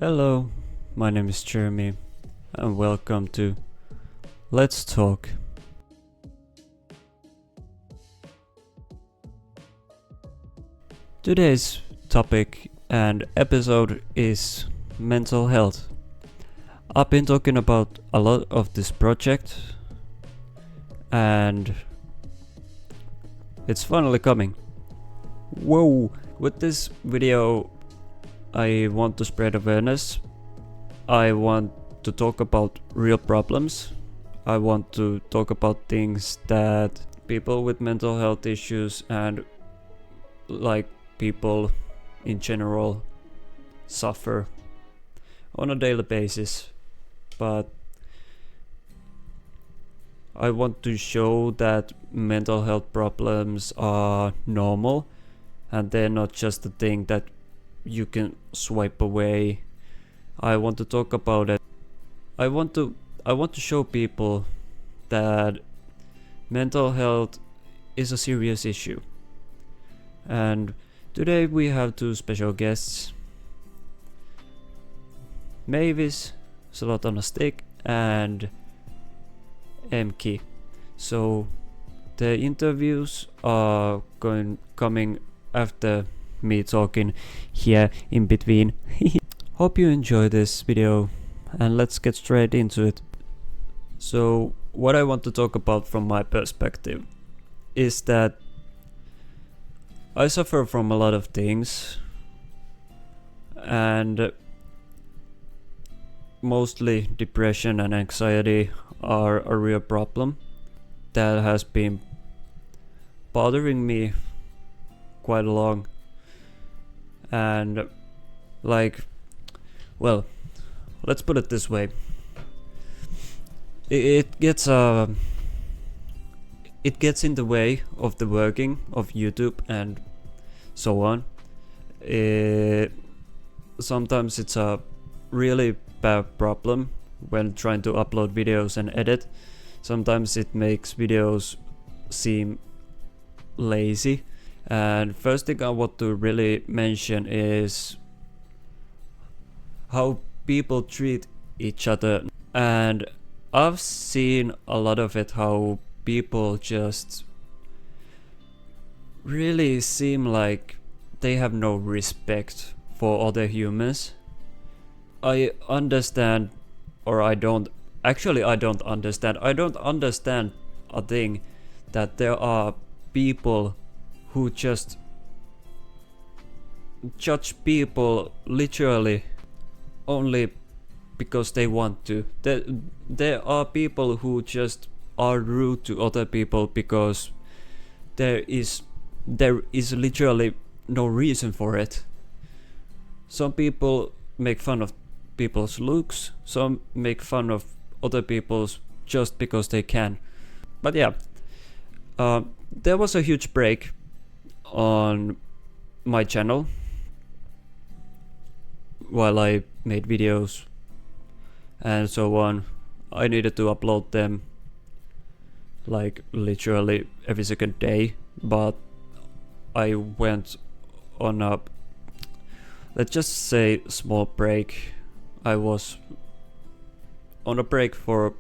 Hello, my name is Jeremy and welcome to Let's Talk. Today's topic and episode is mental health. I've been talking about a lot of this project and it's finally coming. Whoa! With this video I want to spread awareness. I want to talk about real problems. I want to talk about things that people with mental health issues and people in general suffer on a daily basis. But I want to show that mental health problems are normal and they're not just a thing that you can swipe away. I want to talk about it. I want to show people that mental health is a serious issue. And today we have two special guests. Mavis, Slot on a Stick, and MK. So the interviews are coming after me talking here in between. Hope you enjoy this video and let's get straight into it. So what I want to talk about from my perspective is that I suffer from a lot of things and mostly depression and anxiety are a real problem that has been bothering me quite long. And let's put it this way. It gets in the way of the working of YouTube and so on. Sometimes it's a really bad problem when trying to upload videos and edit. Sometimes it makes videos seem lazy. And first thing I want to really mention is how people treat each other. And I've seen a lot of it, how people just really seem like they have no respect for other humans. I understand, or I don't understand. I don't understand a thing that there are people who just judge people literally only because they want to. There are people who just are rude to other people because there is literally no reason for it. Some people make fun of people's looks, some make fun of other people's just because they can. But yeah, there was a huge break on my channel while I made videos and so on. I needed to upload them like literally every second day, but I went on a, let's just say, small break. I was on a break for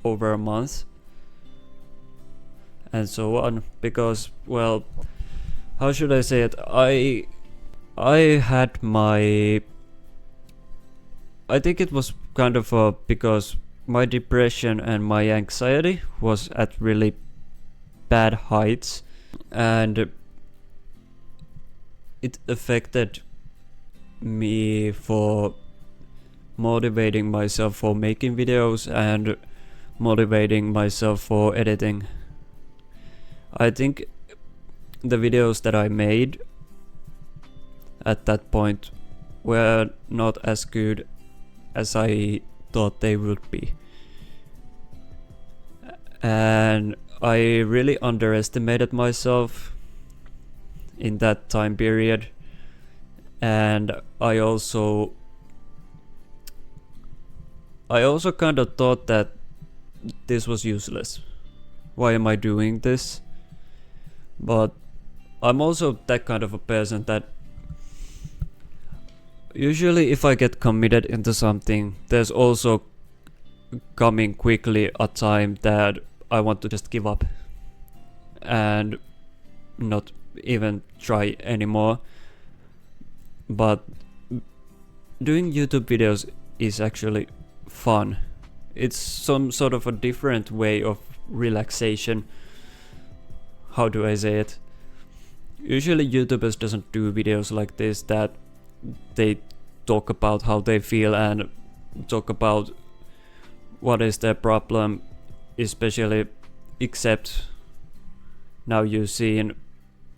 over a month and so on because, well, how should I say it? I had my, I think it was kind of because my depression and my anxiety was at really bad heights and it affected me for motivating myself for making videos and motivating myself for editing. I think the videos that I made at that point were not as good as I thought they would be. And I really underestimated myself in that time period. And I also kind of thought that this was useless. Why am I doing this? But I'm also that kind of a person that Usually if I get committed into something, there's also coming quickly a time that I want to just give up and not even try anymore. But doing YouTube videos is actually fun. It's some sort of a different way of relaxation. How do I say it? Usually YouTubers doesn't do videos like this that they talk about how they feel and talk about what is their problem, especially except now you see in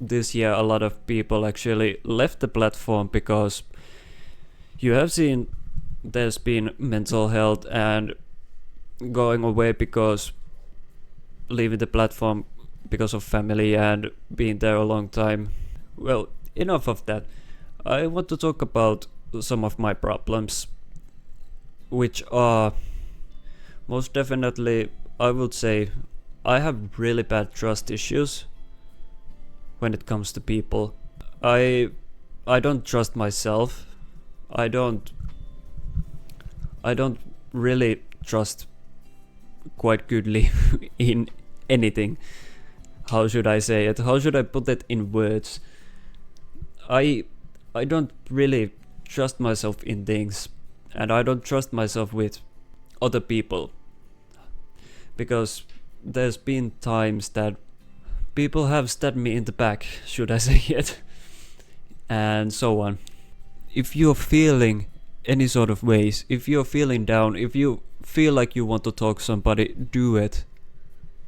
this year a lot of people actually left the platform because you have seen there's been mental health and going away because leaving the platform because of family and being there a long time. Well, enough of that. I want to talk about some of my problems, which are most definitely, I would say, I have really bad trust issues when it comes to people. I don't trust myself. I don't really trust quite goodly in anything. How should I say it? How should I put it in words? I don't really trust myself in things, and I don't trust myself with other people, because there's been times that people have stabbed me in the back, should I say it, and so on. If you're feeling any sort of ways, if you're feeling down, if you feel like you want to talk to somebody, do it.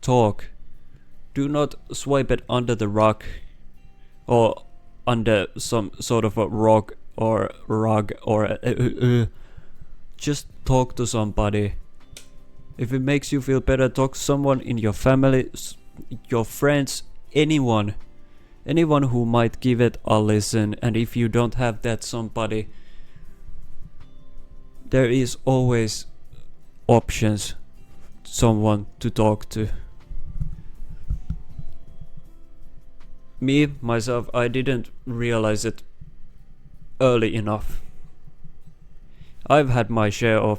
Talk. Do not swipe it under the rug or under some sort of a rock or rug or just talk to somebody. If it makes you feel better, talk to someone in your family, your friends, anyone who might give it a listen. And if you don't have that somebody, there is always options, someone to talk to. Me, myself, I didn't realize it early enough. I've had my share of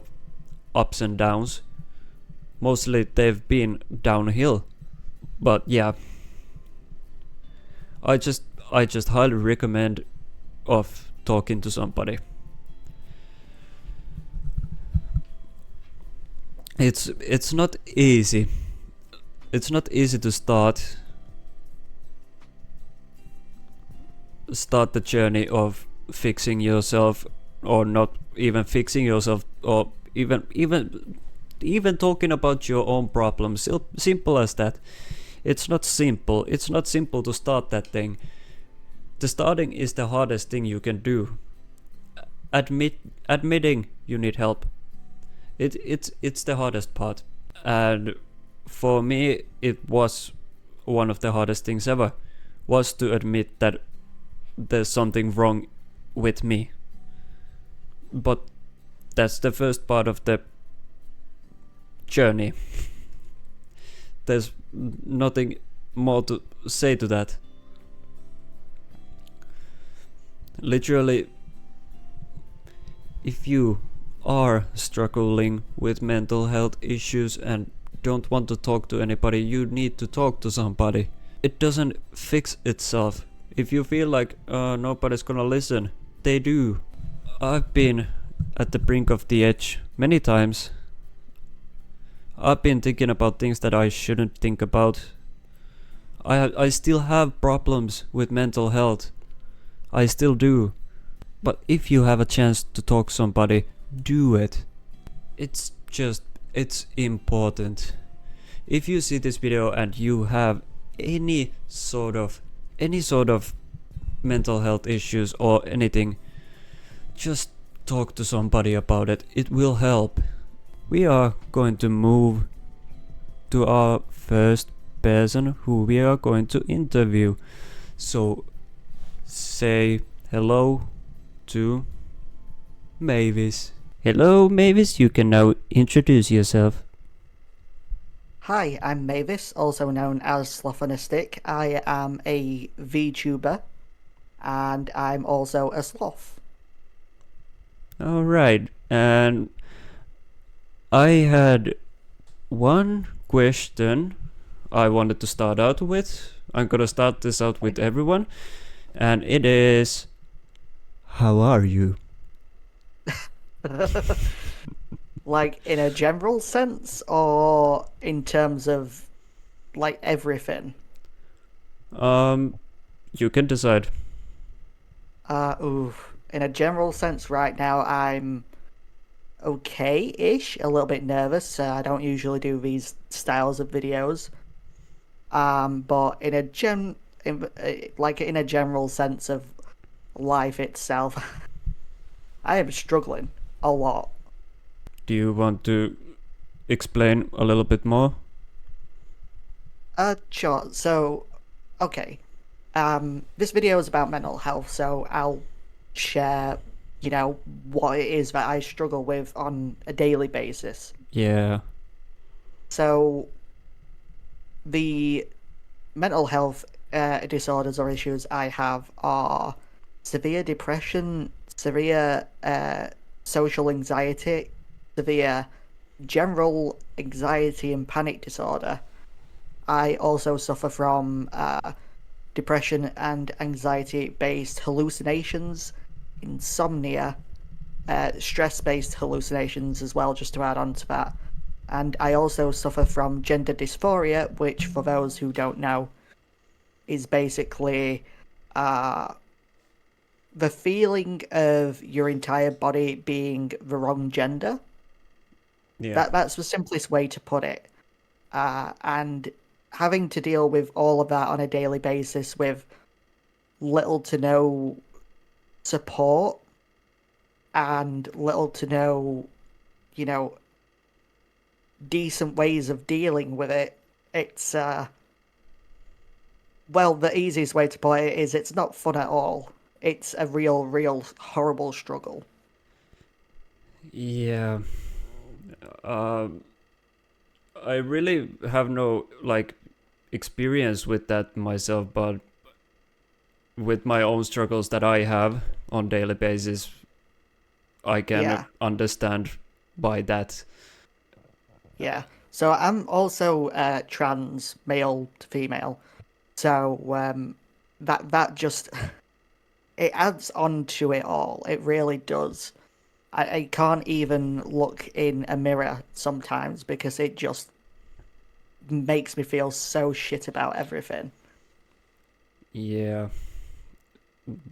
ups and downs. Mostly they've been downhill. But yeah, I just highly recommend of talking to somebody. It's not easy. It's not easy to start the journey of fixing yourself, or not even fixing yourself, or even talking about your own problems. Simple as that. It's not simple. It's not simple to start that thing. The starting is the hardest thing you can do. Admitting you need help. It's the hardest part. And for me, it was one of the hardest things ever, was to admit that there's something wrong with me. But that's the first part of the journey. There's nothing more to say to that. Literally, if you are struggling with mental health issues and don't want to talk to anybody, you need to talk to somebody. It doesn't fix itself. If you feel like nobody's gonna listen, they do. I've been at the brink of the edge many times. I've been thinking about things that I shouldn't think about. I still have problems with mental health. I still do. But if you have a chance to talk to somebody, do it. It's important. If you see this video and you have any sort of mental health issues or anything, just talk to somebody about it. It will help. We are going to move to our first person who we are going to interview. So say hello to Mavis. Hello Mavis, you can now introduce yourself. Hi, I'm Mavis, also known as Sloth on a Stick. I am a VTuber, and I'm also a sloth. All right. And I had one question I wanted to start out with. I'm gonna start this out with everyone, and it is, how are you? Like in a general sense, or in terms of like everything? Um, you can decide. Ooh, in a general sense, right now I'm okay-ish, a little bit nervous. I don't usually do these styles of videos. But like in a general sense of life itself, I am struggling a lot. Do you want to explain a little bit more? Sure. So, okay. This video is about mental health, so I'll share, what it is that I struggle with on a daily basis. Yeah. So, the mental health disorders or issues I have are severe depression, severe social anxiety, severe general anxiety and panic disorder. I also suffer from depression and anxiety based hallucinations, insomnia, stress based hallucinations as well, just to add on to that. And I also suffer from gender dysphoria, which, for those who don't know, is basically uh, the feeling of your entire body being the wrong gender. Yeah. That's the simplest way to put it. And having to deal with all of that on a daily basis with little to no support and little to no, you know, decent ways of dealing with it. It's well, the easiest way to put it is it's not fun at all. It's a real horrible struggle. Yeah. Um, I really have no like experience with that myself, but with my own struggles that I have on daily basis, I can Yeah, understand by that. yeah. So I'm also trans, male to female. So that just it adds on to it all. It really does. I can't even look in a mirror sometimes because it just makes me feel so shit about everything. Yeah.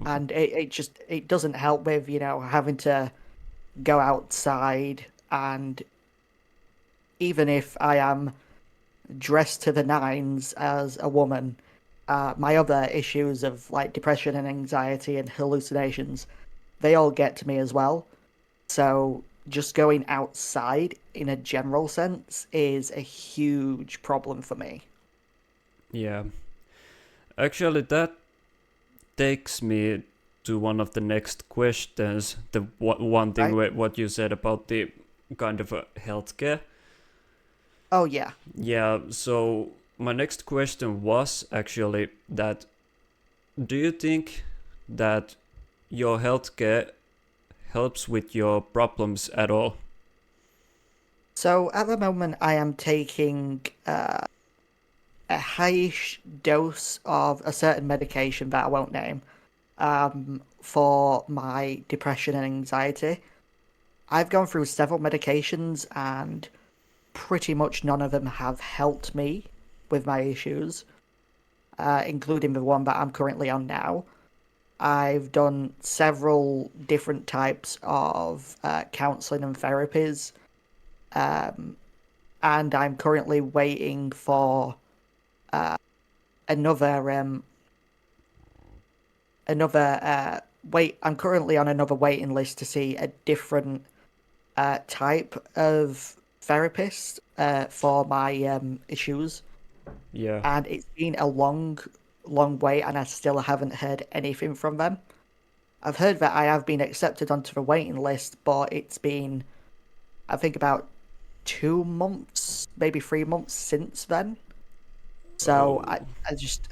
And it doesn't help with, having to go outside, and even if I am dressed to the nines as a woman, my other issues of like depression and anxiety and hallucinations, they all get to me as well. So just going outside in a general sense is a huge problem for me. Yeah. Actually, that takes me to one of the next questions. The one thing Right? what you said about the kind of healthcare. Oh yeah. Yeah. So my next question was actually that: do you think that your healthcare helps with your problems at all? So at the moment, I am taking a highish dose of a certain medication that I won't name for my depression and anxiety. I've gone through several medications and pretty much none of them have helped me with my issues, including the one that I'm currently on now. I've done several different types of counseling and therapies, um, and I'm currently waiting for another wait. I'm currently on another waiting list to see a different type of therapist for my issues, Yeah. and it's been a long wait, and I still haven't heard anything from them. I've heard that I have been accepted onto the waiting list, but it's been, I think, about 2 months, maybe 3 months since then. So Oh. I just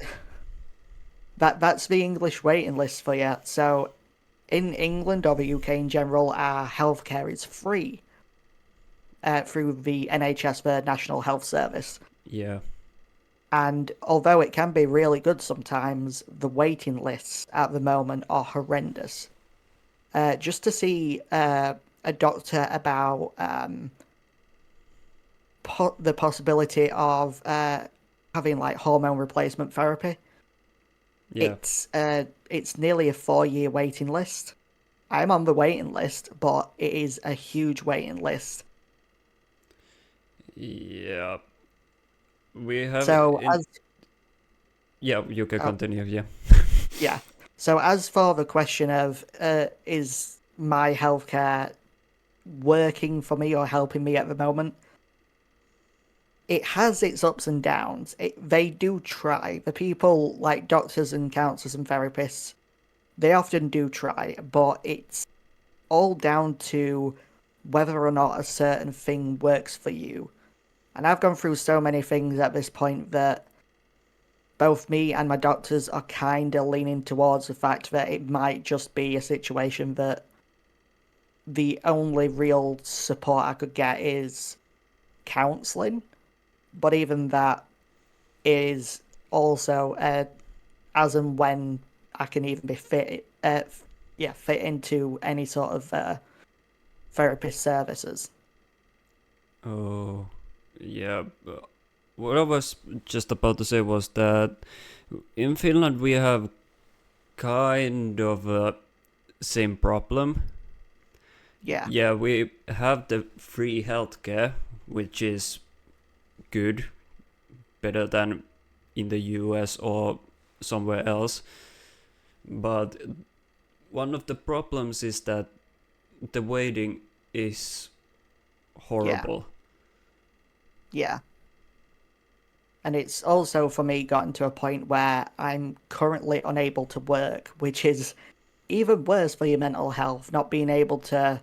that's the English waiting list for you. So in England or the UK in general, our healthcare is free through the NHS, the National Health Service. Yeah. And although it can be really good sometimes, the waiting lists at the moment are horrendous. Just to see a doctor about the possibility of having like hormone replacement therapy, Yeah. it's nearly a 4 year waiting list. I'm on the waiting list, but it is a huge waiting list. Yeah. We have So in. as Yeah, you can uh, continue. Yeah. yeah, so as for the question of is my healthcare working for me or helping me at the moment, it has its ups and downs. They do try. The people like doctors and counselors and therapists, they often do try, but it's all down to whether or not a certain thing works for you. And I've gone through so many things at this point that both me and my doctors are kind of leaning towards the fact that it might just be a situation that the only real support I could get is counseling. But even that is also as and when I can even be fit into any sort of therapist services. Oh, yeah. What I was just about to say was that in Finland we have kind of a same problem. Yeah, Yeah, we have the free healthcare, which is good, better than in the US or somewhere else. But one of the problems is that the waiting is yeah, horrible. yeah. And it's also for me gotten to a point where I'm currently unable to work, which is even worse for your mental health, not being able to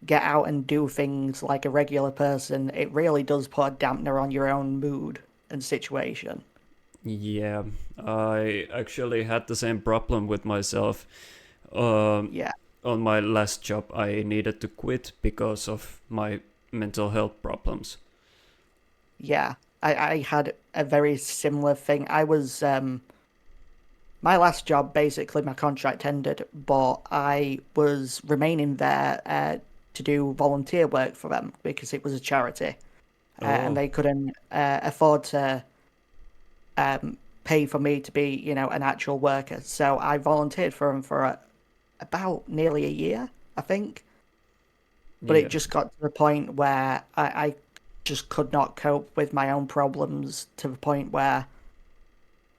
get out and do things like a regular person. It really does put a dampener on your own mood and situation. Yeah, I actually had the same problem with myself. Um, Yeah, on my last job, I needed to quit because of my mental health problems. yeah. I had a very similar thing. I was my last job, basically my contract ended, but I was remaining there to do volunteer work for them because it was a charity, and Oh, they couldn't afford to pay for me to be, an actual worker. So I volunteered for them for about nearly a year, I think. But it yeah, just got to the point where I just could not cope with my own problems to the point where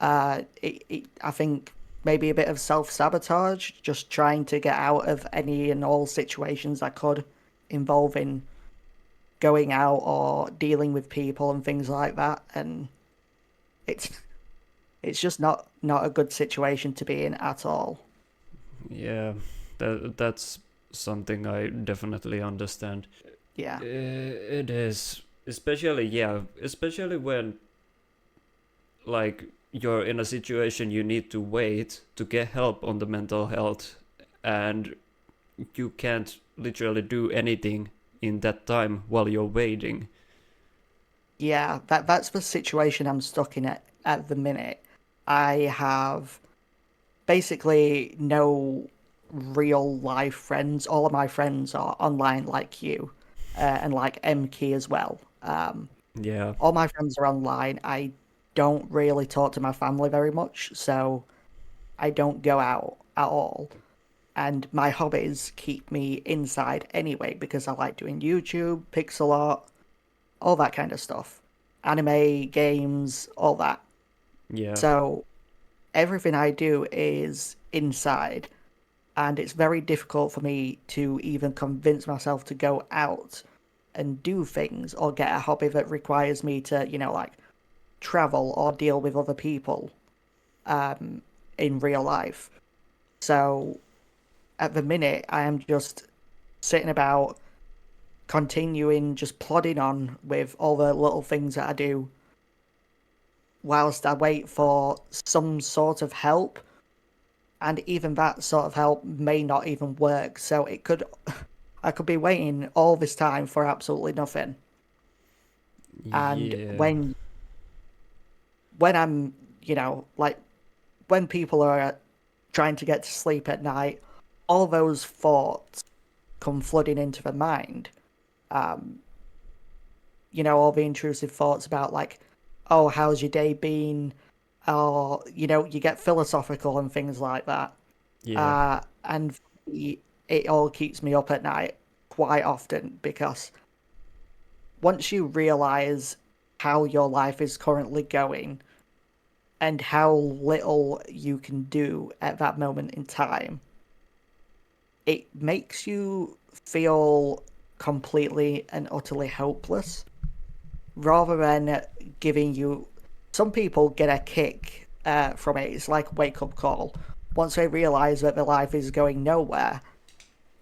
I think maybe a bit of self-sabotage, just trying to get out of any and all situations I could involving going out or dealing with people and things like that. And it's it's just not a good situation to be in at all. yeah. That's something I definitely understand. Yeah. It is, especially yeah, especially when like you're in a situation you need to wait to get help on the mental health, and you can't literally do anything in that time while you're waiting. Yeah, that's the situation I'm stuck in at the minute. I have basically no real life friends. All of my friends are online, like you, and like MK as well. Yeah, All my friends are online. I don't really talk to my family very much, so I don't go out at all. And my hobbies keep me inside anyway because I like doing YouTube, pixel art, all that kind of stuff, anime, games, all that. yeah, So everything I do is inside, and it's very difficult for me to even convince myself to go out and do things or get a hobby that requires me to, like travel or deal with other people in real life. So at the minute, I am just sitting about continuing just plodding on with all the little things that I do whilst I wait for some sort of help and even that sort of help may not even work. So it could, I could be waiting all this time for absolutely nothing. And Yeah. when I'm, like when people are trying to get to sleep at night, all those thoughts come flooding into the mind. Um, all the intrusive thoughts about like, oh, how's your day been? Or, you get philosophical and things like that. Yeah. And it all keeps me up at night quite often because once you realize how your life is currently going and how little you can do at that moment in time, it makes you feel completely and utterly hopeless rather than giving you. Some people get a kick from it. It's like a wake up call. Once they realize that their life is going nowhere,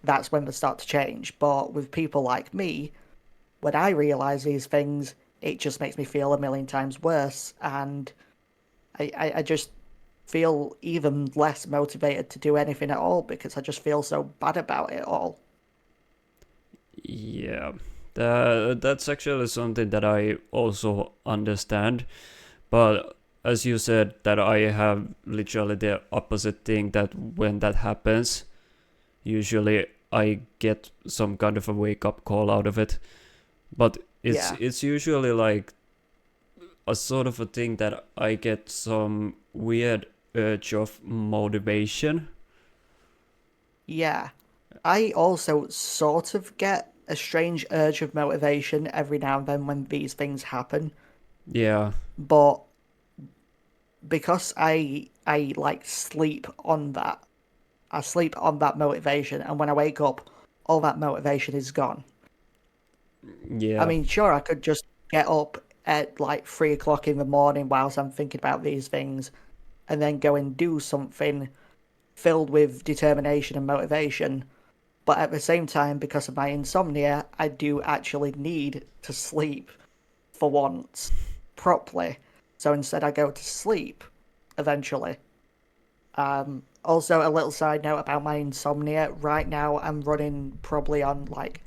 that's when they start to change. But with people like me, when I realize these things, it just makes me feel a million times worse, and I just feel even less motivated to do anything at all because I just feel so bad about it all. Yeah. That's actually something that I also understand. But as you said, that I have literally the opposite thing, that when that happens, usually I get some kind of a wake up call out of it. But Yeah, it's usually like a sort of a thing that I get some weird urge of motivation. yeah. I also sort of get a strange urge of motivation every now and then when these things happen, Yeah, but because I like sleep on that, I sleep on that motivation, and when I wake up, all that motivation is gone. I yeah, mean, sure, I could just get up at like 3 o'clock in the morning whilst I'm thinking about these things, and then go and do something filled with determination and motivation. But at the same time, because of my insomnia, I do actually need to sleep for once properly. So instead, I go to sleep eventually. Also, a little side note about my insomnia. Right now, I'm running probably on like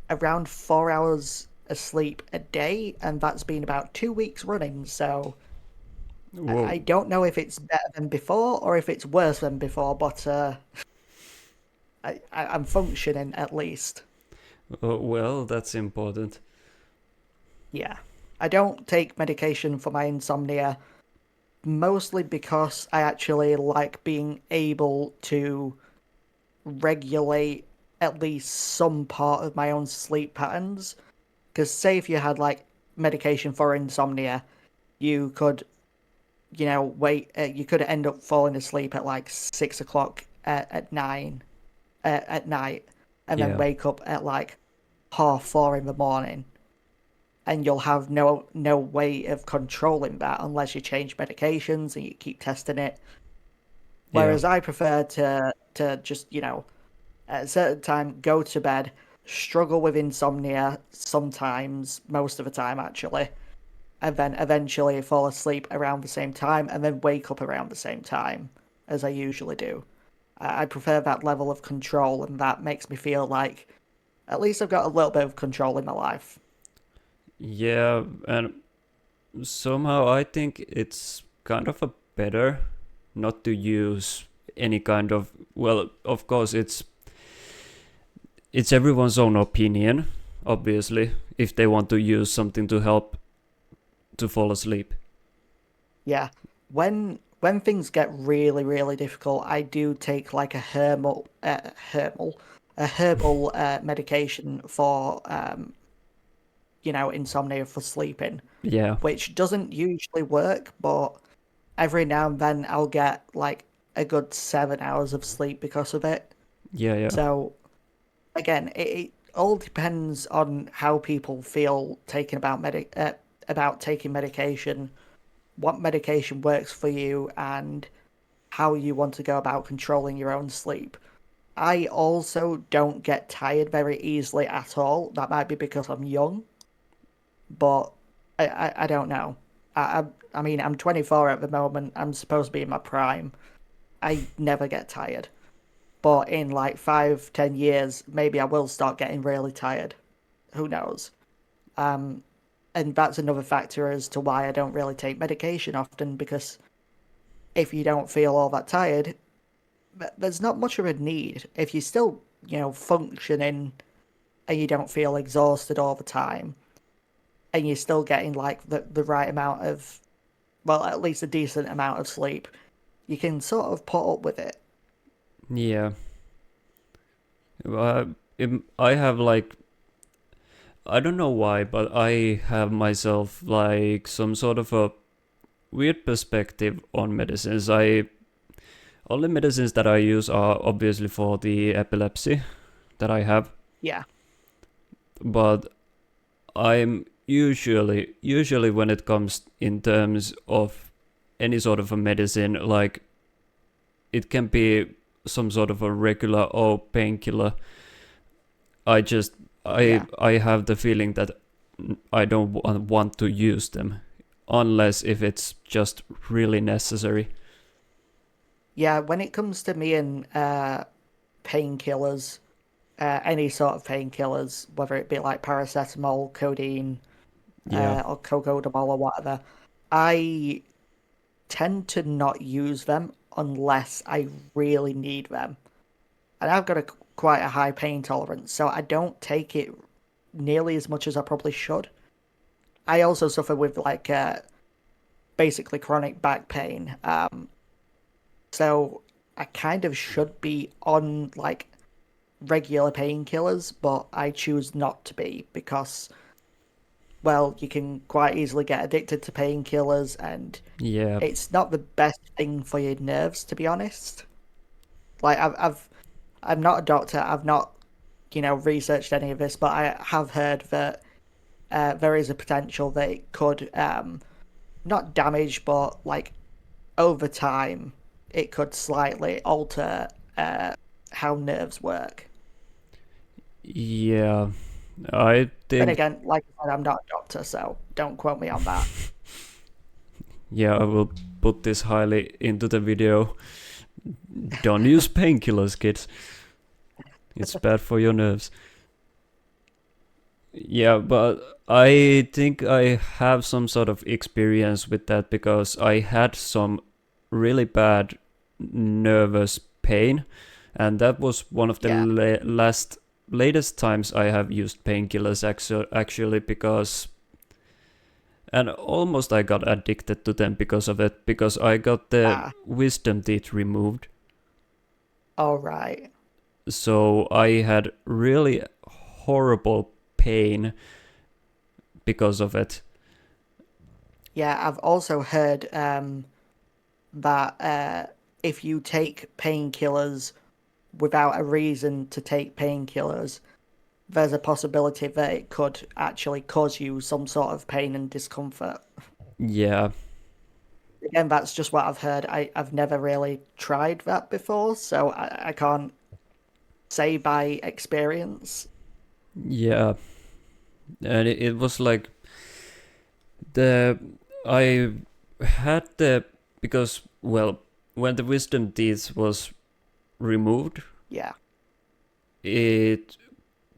around 4 hours of sleep a day, and that's been about 2 weeks running. So I whoa. don't know if it's better than before or if it's worse than before, but I'm functioning at least. Well, that's important. Yeah. I don't take medication for my insomnia, mostly because I actually like being able to regulate at least some part of my own sleep patterns. Because, say, if you had like medication for insomnia, you could, you could end up falling asleep at like 6 o'clock at night, and then Yeah, wake up at like 4:30 in the morning, and you'll have no way of controlling that unless you change medications and you keep testing it. yeah, Whereas I prefer to just at a certain time go to bed, struggle with insomnia sometimes, most of the time actually, and then eventually fall asleep around the same time and then wake up around the same time as I usually do. I prefer that level of control, and that makes me feel like at least I've got a little bit of control in my life. yeah, and somehow I think it's kind of a better not to use any kind of, well, of course it's everyone's own opinion, obviously, if they want to use something to help to fall asleep. Yeah. When things get really, really difficult, I do take like a herbal medication for insomnia for sleeping, Yeah, which doesn't usually work, but every now and then I'll get like a good 7 hours of sleep because of it. yeah, yeah, So again, it all depends on how people feel taking about taking medication, what medication works for you, and how you want to go about controlling your own sleep. I also don't get tired very easily at all. That might be because I'm young, but I don't know. I mean, I'm 24 at the moment. I'm supposed to be in my prime, I never get tired. But in like 5, 10 years, maybe I will start getting really tired. Who knows? Um, and that's another factor as to why I don't really take medication often, because if you don't feel all that tired, there's not much of a need. If you're still, functioning and you don't feel exhausted all the time, and you're still getting like the right amount of, well, at least a decent amount of sleep, you can sort of put up with it. Yeah. Uh, I have like, I don't know why, but I have myself like some sort of a weird perspective on medicines. I only medicines that I use are obviously for the epilepsy that I have, Yeah, but I'm usually when it comes in terms of any sort of a medicine, like it can be some sort of a regular or painkiller. I just yeah. I have the feeling that I don't want to use them unless if it's just really necessary. Yeah, when it comes to me and painkillers, any sort of painkillers, whether it be like paracetamol, codeine, Yeah. or cocodamol or whatever, I tend to not use them unless I really need them. And I've got quite a high pain tolerance, so I don't take it nearly as much as I probably should. I also suffer with like basically chronic back pain. So I kind of should be on like regular painkillers, but I choose not to be because, well, you can quite easily get addicted to painkillers, and Yeah. it's not the best thing for your nerves, to be honest. Like I'm not a doctor. I've not, researched any of this, but I have heard that there is a potential that it could not damage, but like over time, it could slightly alter how nerves work. Yeah. I Then think, again, like I said, I'm not a doctor, so don't quote me on that. yeah, I will put this highly into the video. Don't use painkillers, kids. It's bad for your nerves. Yeah, but I think I have some sort of experience with that because I had some really bad nervous pain, and that was one of the Yeah, latest times I have used painkillers actually because, and almost I got addicted to them because of it, because I got the ah, wisdom teeth removed. all right. So I had really horrible pain because of it. Yeah, I've also heard that if you take painkillers without a reason to take painkillers, there's a possibility that it could actually cause you some sort of pain and discomfort. Yeah, Again, that's just what I've heard. I've never really tried that before, so I can't say by experience. yeah, and it was like the I had the because well when the wisdom teeth was removed, Yeah, it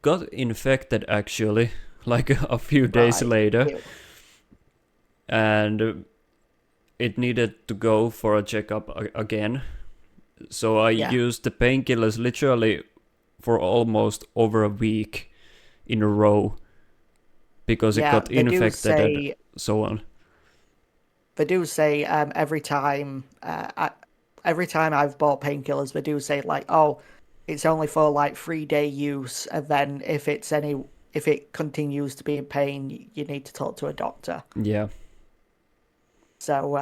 got infected actually like a few days right. later, Ew. and it needed to go for a checkup again. So I Yeah, used the painkillers literally for almost over a week in a row because it yeah. got infected and so on. They do say every time I've bought painkillers, they do say like, oh, it's only for like 3-day use, and then if it continues to be in pain, you need to talk to a doctor. Yeah, So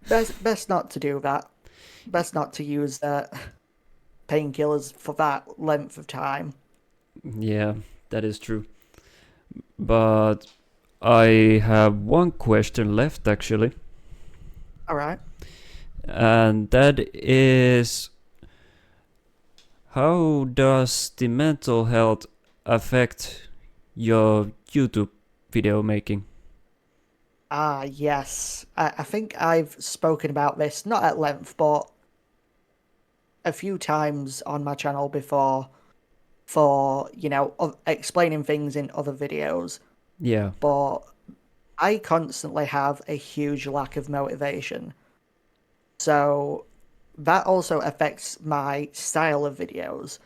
best not to do that. Best not to use painkillers for that length of time. yeah, that is true. But I have one question left actually, All right. and that is how does the mental health affect your YouTube video making? Ah, yes. I think I've spoken about this, not at length, but a few times on my channel before for, explaining things in other videos, Yeah. but I constantly have a huge lack of motivation. So that also affects my style of videos.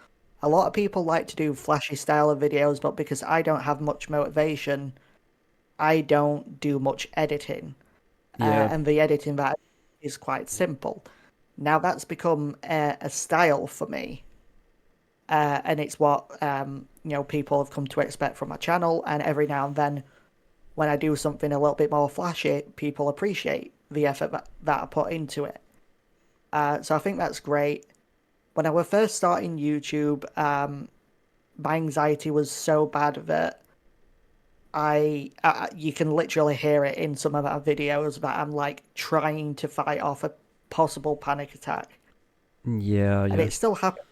A lot of people like to do flashy style of videos, but because I don't have much motivation, I don't do much editing. Yeah. And the editing that is quite simple. Now that's become a style for me, and it's what people have come to expect from my channel. And every now and then, when I do something a little bit more flashy, people appreciate the effort that I put into it. So I think that's great. When I was first starting YouTube, my anxiety was so bad that you can literally hear it in some of our videos that I'm like trying to fight off a possible panic attack, Yeah. and Yeah. it still happens.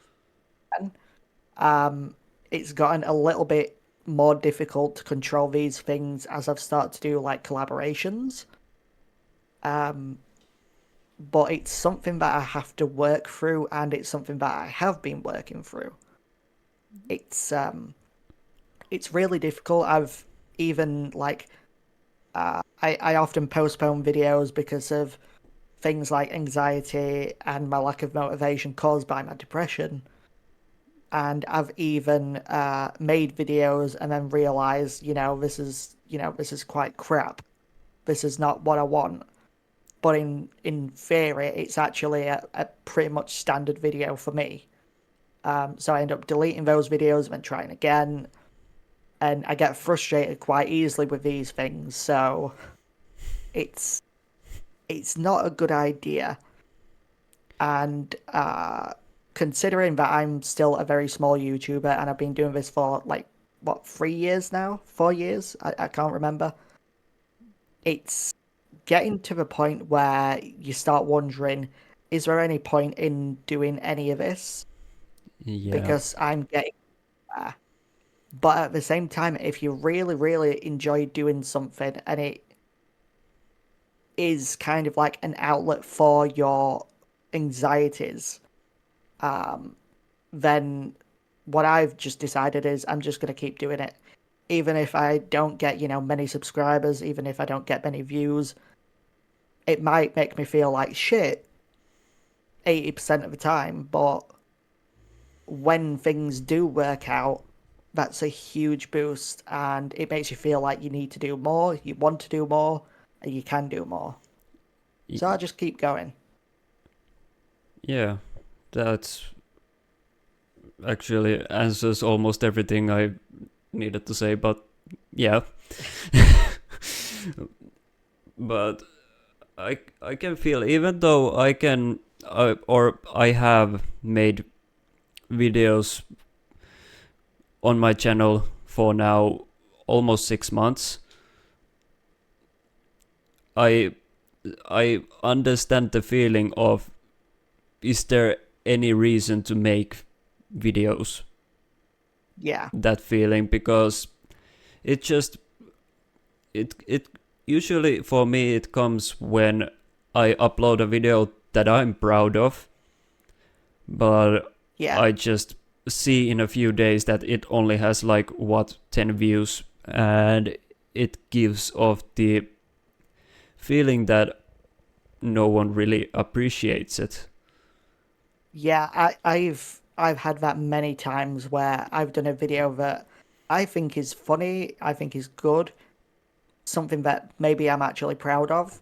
Um, it's gotten a little bit more difficult to control these things as I've started to do like collaborations. Um, but it's something that I have to work through, and it's something that I have been working through. It's um, it's really difficult. I've even like I often postpone videos because of things like anxiety and my lack of motivation caused by my depression. And I've even made videos and then realized, this is quite crap. This is not what I want. But in theory, it's actually a pretty much standard video for me. So I end up deleting those videos and then trying again. And I get frustrated quite easily with these things. So it's it's not a good idea. And considering that I'm still a very small YouTuber and I've been doing this for like what 3 years now, 4 years, I can't remember. It's getting to the point where you start wondering, is there any point in doing any of this? Yeah. Because I'm getting there. But at the same time, if you really, really enjoy doing something and it is kind of like an outlet for your anxieties, um, then what I've just decided is I'm just going to keep doing it. Even if I don't get, many subscribers, even if I don't get many views, it might make me feel like shit 80% of the time, but when things do work out, that's a huge boost and it makes you feel like you need to do more, you want to do more, and you can do more. So I just keep going. Yeah. That's actually answers almost everything I needed to say, but yeah. But I can feel, even though I have made videos on my channel for now almost 6 months, I I understand the feeling of, is there any reason to make videos? Yeah, That feeling, because it just it usually for me it comes when I upload a video that I'm proud of, but yeah, I just see in a few days that it only has like 10 views, and it gives off the feeling that no one really appreciates it. yeah. I've had that many times where I've done a video that I think is funny, I think is good, something that maybe I'm actually proud of,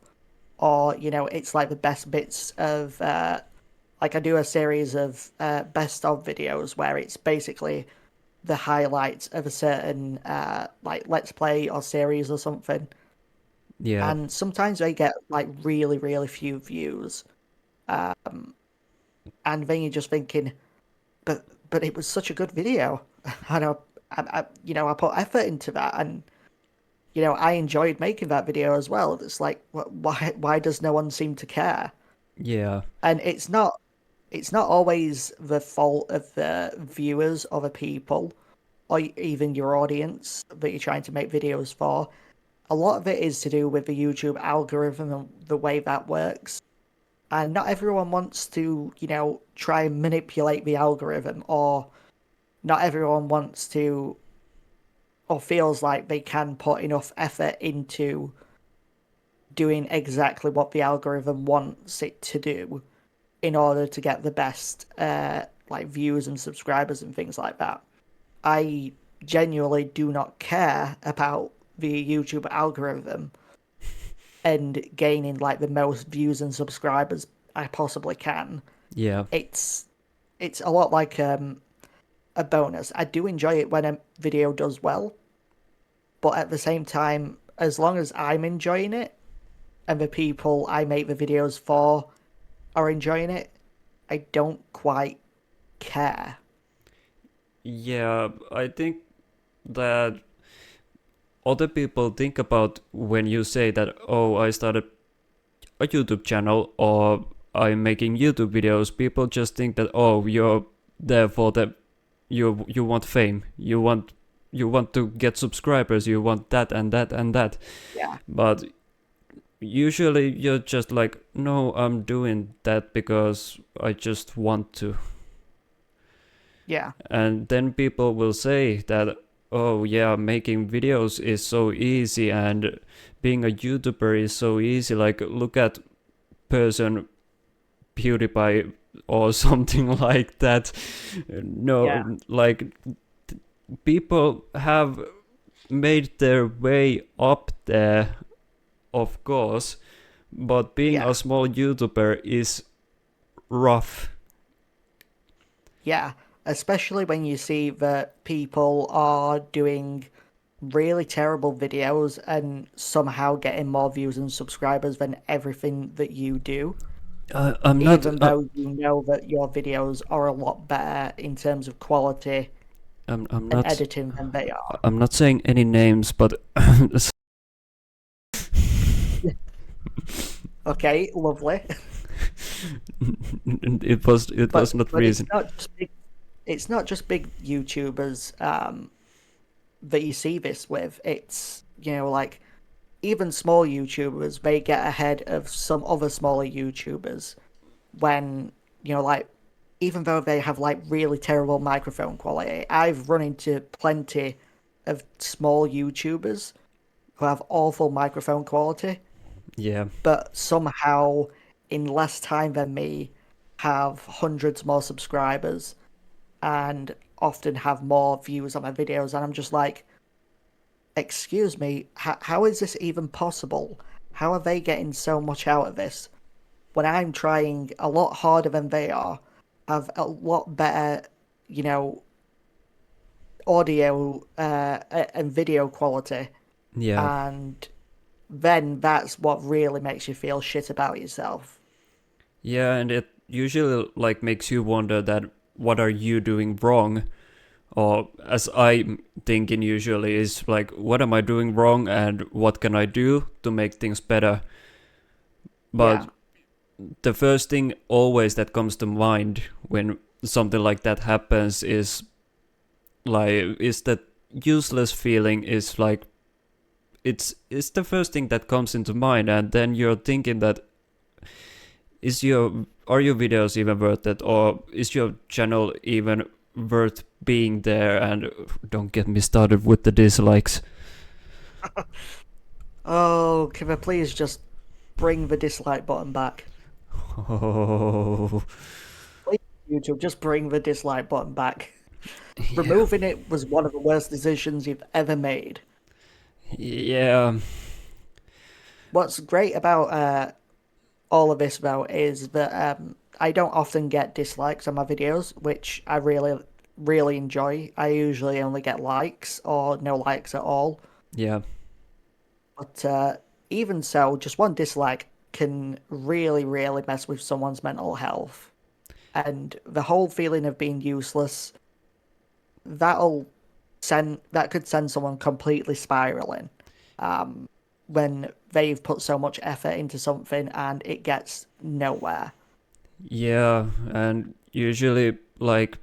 or it's like the best bits of like I do a series of best of videos where it's basically the highlights of a certain like let's play or series or something, Yeah. and sometimes they get like really really few views, and then you're just thinking, but it was such a good video. And I put effort into that, and I enjoyed making that video as well. It's like, why does no one seem to care? Yeah. And it's not always the fault of the viewers or the people or even your audience that you're trying to make videos for. A lot of it is to do with the YouTube algorithm and the way that works. And not everyone wants to, try and manipulate the algorithm, or not everyone wants to, or feels like they can put enough effort into doing exactly what the algorithm wants it to do in order to get the best like views and subscribers and things like that. I genuinely do not care about the YouTube algorithm and gaining like the most views and subscribers I possibly can. Yeah. It's a lot like a bonus. I do enjoy it when a video does well, but at the same time, as long as I'm enjoying it and the people I make the videos for are enjoying it, I don't quite care. Yeah, I think that other people think about when you say that, oh, I started a YouTube channel or I'm making YouTube videos, people just think that, oh, you're there for the you want fame, you want to get subscribers, you want that and that and that. Yeah, But usually you're just like, no, I'm doing that because I just want to. yeah, And then people will say that, oh yeah, making videos is so easy and being a YouTuber is so easy, like look at person PewDiePie or something like that. yeah, No, like people have made their way up there, of course, but being yeah, a small YouTuber is rough. yeah. Especially when you see that people are doing really terrible videos and somehow getting more views and subscribers than everything that you do, I'm not. even though you know that your videos are a lot better in terms of quality I'm and not. editing than they are. I'm not saying any names, but Okay, lovely. it was not But reason. it's not just big YouTubers that you see this with. It's, like even small YouTubers, they get ahead of some other smaller YouTubers when, like, even though they have like really terrible microphone quality. I've run into plenty of small YouTubers who have awful microphone quality, Yeah, but somehow in less time than me have hundreds more subscribers and often have more views on my videos. And I'm just like, excuse me, how is this even possible? How are they getting so much out of this when I'm trying a lot harder than they are, have a lot better, you know, audio and video quality, yeah, and then that's what really makes you feel shit about yourself. yeah, and it usually like makes you wonder that what are you doing wrong, or as I'm thinking usually is like, what am I doing wrong and what can I do to make things better? Yeah, But the first thing always that comes to mind when something like that happens is that useless feeling is like it's the first thing that comes into mind, and then you're thinking that are your videos even worth it, or is your channel even worth being there? And don't get me started with the dislikes. oh, can I please just bring the dislike button back? Oh, Please, YouTube, just bring the dislike button back. yeah, Removing it was one of the worst decisions you've ever made. yeah, What's great about all of this though is that I don't often get dislikes on my videos, which I really really enjoy. I usually only get likes or no likes at all. yeah, But even so, just one dislike can really really mess with someone's mental health, and the whole feeling of being useless, that'll that could send someone completely spiraling. When they've put so much effort into something and it gets nowhere. yeah. And usually, like,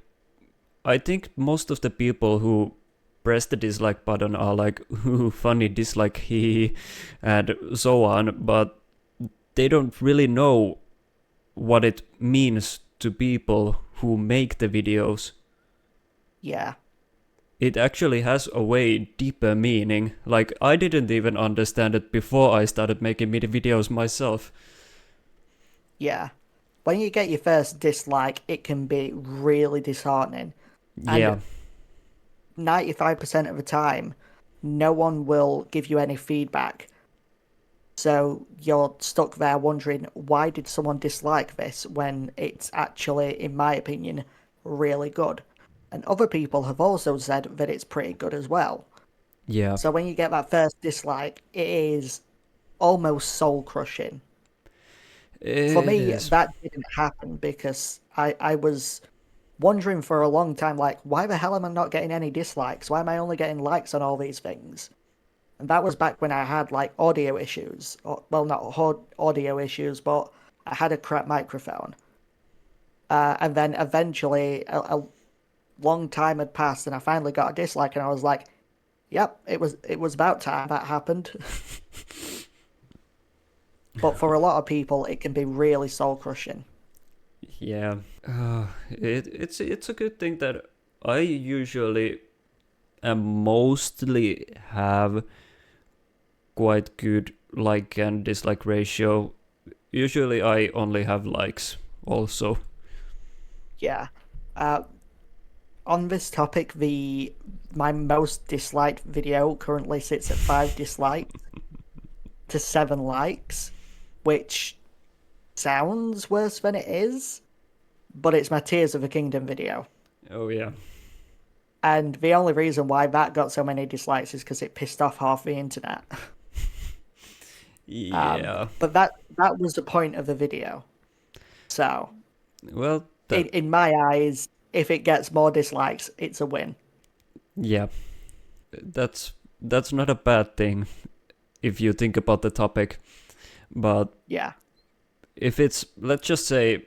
I think most of the people who press the dislike button are like, ooh, funny dislike, he, and so on, but they don't really know what it means to people who make the videos. Yeah. It actually has a way deeper meaning. Like, I didn't even understand it before I started making videos myself. Yeah. When you get your first dislike, it can be really disheartening. And Yeah, 95% of the time, no one will give you any feedback. So you're stuck there wondering, why did someone dislike this when it's actually, in my opinion, really good? And other people have also said that it's pretty good as well. yeah, So when you get that first dislike, it is almost soul crushing. For it me, is. that didn't happen because I was wondering for a long time, like, why the hell am I not getting any dislikes? Why am I only getting likes on all these things? And that was back when I had like audio issues. Well, not audio issues, but I had a crap microphone. And then eventually, a long time had passed, and I finally got a dislike, and I was like, "Yep, it was about time that happened." But for a lot of people, it can be really soul crushing. Yeah. It's a good thing that I usually and mostly have quite good like and dislike ratio. Usually I only have likes also. Yeah. Uh, on this topic, the my most disliked video currently sits at 5 dislikes to 7 likes, which sounds worse than it is, but it's my Tears of the Kingdom video. Oh yeah. And the only reason why that got so many dislikes is because it pissed off half the internet. Yeah. But that was the point of the video. So, Well, in my eyes, if it gets more dislikes, it's a win. yeah. That's not a bad thing if you think about the topic. But Yeah. if it's, let's just say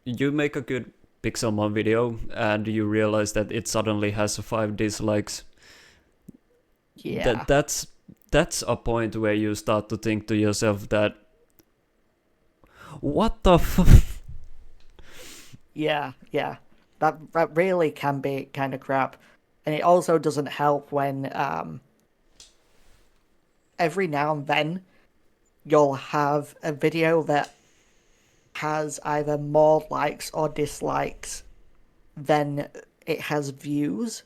you make a good Pixelmon video and you realize that it suddenly has 5 dislikes, Yeah. that's a point where you start to think to yourself that what the Yeah. Yeah. That really can be kind of crap. And it also doesn't help when every now and then you'll have a video that has either more likes or dislikes than it has views,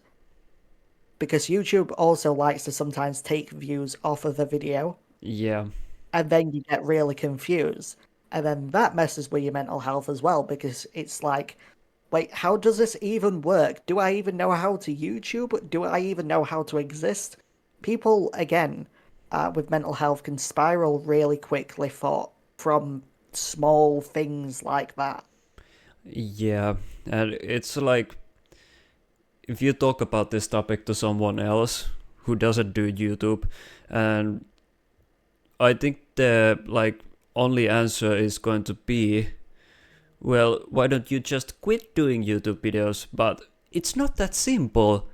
because YouTube also likes to sometimes take views off of the video, Yeah, and then you get really confused. And then that messes with your mental health as well, because it's like, wait, how does this even work? Do I even know how to YouTube? Do I even know how to exist? People, again, with mental health can spiral really quickly from small things like that. yeah. And it's like if you talk about this topic to someone else who doesn't do YouTube, and I think the like only answer is going to be, well, why don't you just quit doing YouTube videos? But it's not that simple.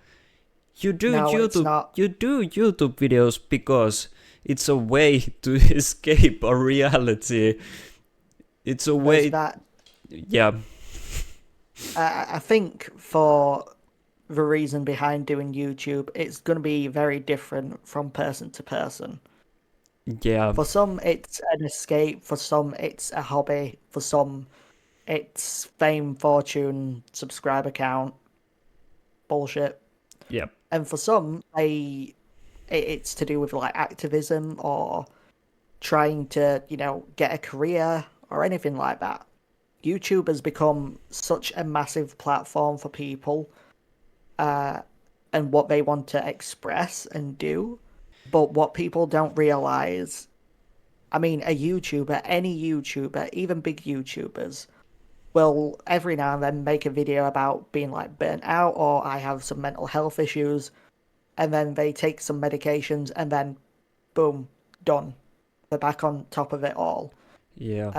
No, it's not. You do YouTube videos because it's a way to escape a reality. It's a There's way, that. yeah, I think for the reason behind doing YouTube, it's going to be very different from person to person. yeah, For some, it's an escape. For some, it's a hobby. For some, it's fame, fortune, subscriber count, bullshit. yeah, And for some, it's to do with like activism or trying to, get a career or anything like that. YouTube has become such a massive platform for people and what they want to express and do. But what people don't realize, I mean, a YouTuber, any YouTuber, even big YouTubers, will every now and then make a video about being like burnt out or I have some mental health issues, and then they take some medications and then boom, done. They're back on top of it all. yeah,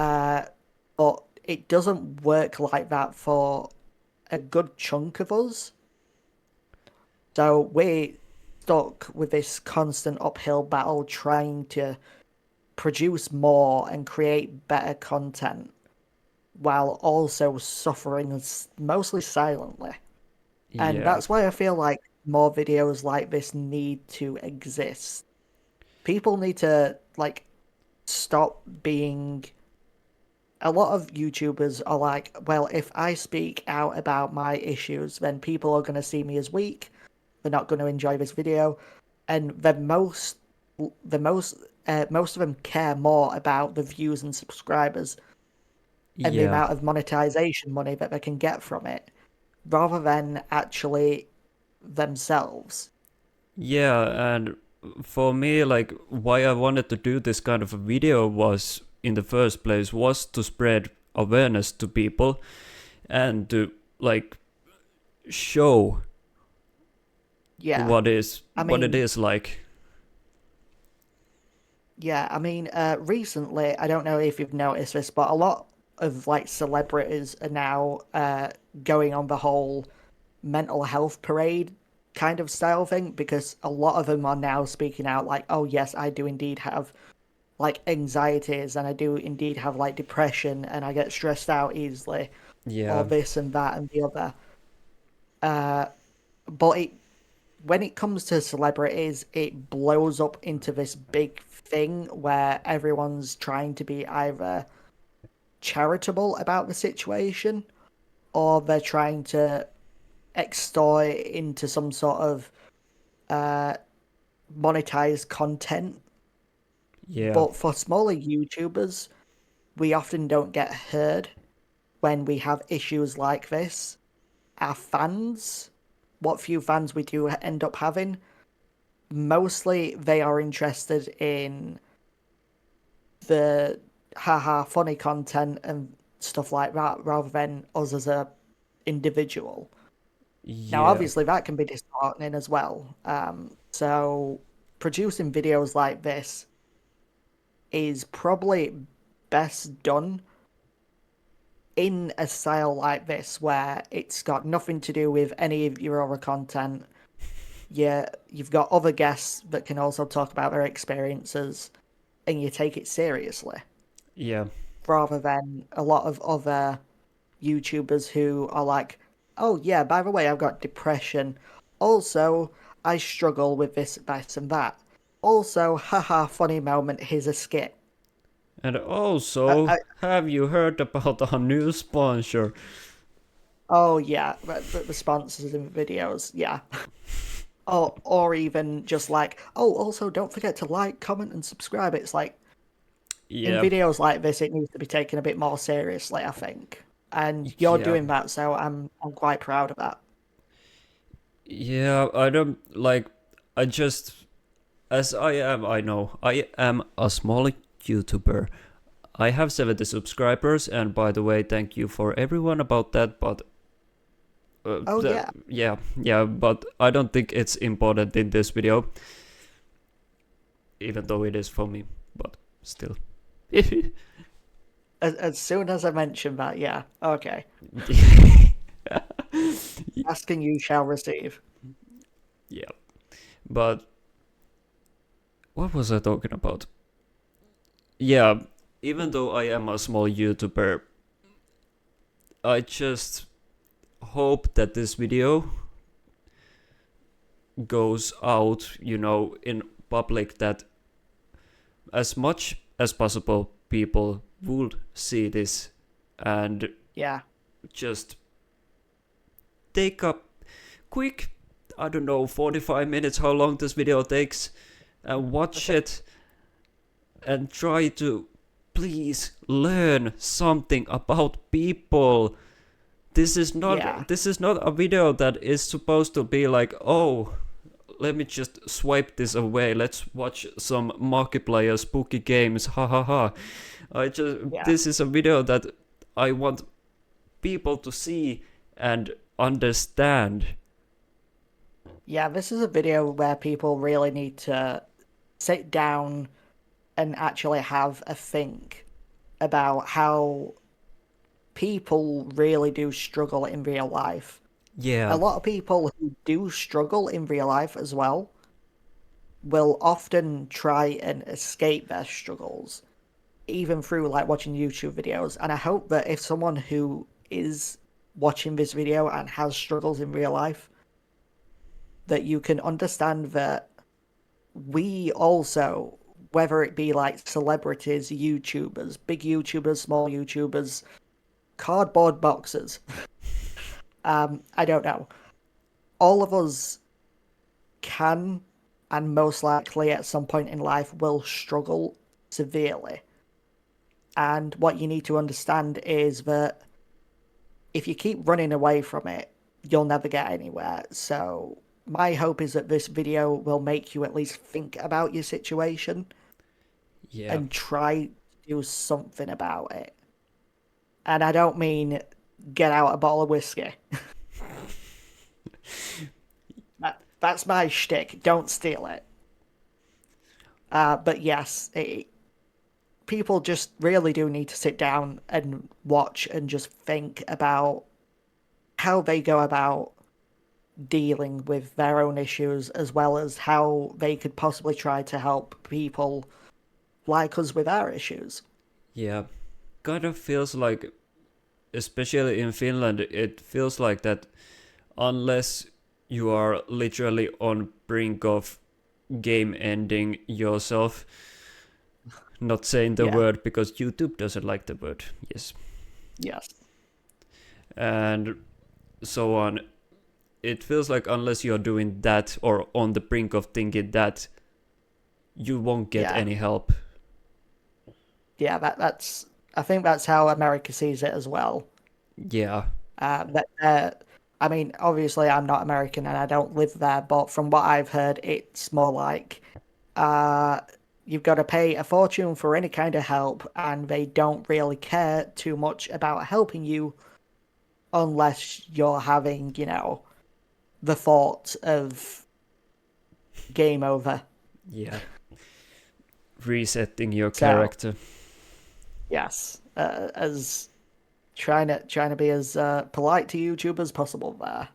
But it doesn't work like that for a good chunk of us. So we're stuck with this constant uphill battle trying to produce more and create better content while also suffering mostly silently. And Yeah. that's why I feel like more videos like this need to exist. People need to like stop being a lot of YouTubers are like, well, if I speak out about my issues, then people are going to see me as weak. They're not going to enjoy this video, and the most of them care more about the views and subscribers and the Yeah. amount of monetization money that they can get from it, rather than actually themselves. Yeah, and for me, like, why I wanted to do this kind of a video was, in the first place, was to spread awareness to people and to, like, show Yeah, I what it mean, is like. yeah, I mean, recently, I don't know if you've noticed this, but a lot of like celebrities are now going on the whole mental health parade kind of style thing because a lot of them are now speaking out like, oh yes, I do indeed have like anxieties and I do indeed have like depression and I get stressed out easily or Yeah. this and that and the other. Uh, but when it comes to celebrities, it blows up into this big thing where everyone's trying to be either charitable about the situation or they're trying to extort it into some sort of uh, monetized content. Yeah. But for smaller YouTubers, we often don't get heard when we have issues like this. Our fans, what few fans we do end up having, mostly they are interested in the haha funny content and stuff like that rather than us as a individual. Now, Yeah. obviously, that can be disheartening as well. So producing videos like this is probably best done in a style like this where it's got nothing to do with any of your other content. Yeah, you've got other guests that can also talk about their experiences and you take it seriously Yeah. rather than a lot of other YouTubers who are like, oh yeah, by the way, I've got depression. Also, I struggle with this, and that. Also, haha, funny moment, here's a skit. And also, have you heard about our new sponsor? Oh yeah, the sponsors in videos, yeah. Or even just like, oh, also don't forget to like, comment, and subscribe. It's like in Yeah. videos like this, it needs to be taken a bit more seriously, I think. And you're Yeah. doing that, so I'm quite proud of that. Yeah, I don't like. I just, as I am, I know I am a small YouTuber. I have 70 subscribers, and by the way, thank you for everyone about that. But Oh yeah, yeah, yeah, but I don't think it's important in this video, even though it is for me. But still, as soon as I mention that, yeah, okay. Asking you shall receive. yeah. But what was I talking about? Yeah, even though I am a small YouTuber, I just hope that this video goes out, in public, that as much as possible people would see this and Yeah, just take a quick, I don't know, 45 minutes, how long this video takes, and watch it and try to please learn something about people. yeah, This is not a video that is supposed to be like, oh, let me just swipe this away. Let's watch some Markiplier spooky games. Ha ha ha. yeah. This is a video that I want people to see and understand. Yeah, this is a video where people really need to sit down and actually have a think about how people really do struggle in real life. A Yeah. lot of people who do struggle in real life as well will often try and escape their struggles even through like watching YouTube videos. And I hope that if someone who is watching this video and has struggles in real life, that you can understand that we also, whether it be like celebrities, YouTubers, big YouTubers, small YouTubers, cardboard boxes, I don't know. All of us can and most likely at some point in life will struggle severely. And what you need to understand is that if you keep running away from it, you'll never get anywhere. So my hope is that this video will make you at least think about your situation Yeah. and try to do something about it. And I don't mean get out a bottle of whiskey. That's my shtick. Don't steal it. But yes, people just really do need to sit down and watch and just think about how they go about dealing with their own issues, as well as how they could possibly try to help people like us with our issues. Yeah. Kind of feels like, especially in Finland, it feels like that unless you are literally on brink of game ending yourself, not saying the word because YouTube doesn't like the word. Yes. And so on. It feels like unless you're doing that or on the brink of thinking that, you won't get any help. Yeah, that's. I think that's how America sees it as well. Yeah. I mean, obviously, I'm not American and I don't live there, but from what I've heard, it's more like you've got to pay a fortune for any kind of help, and they don't really care too much about helping you unless you're having, the thought of game over. Yeah. Resetting your character. Yes, as trying to be as polite to YouTube as possible there.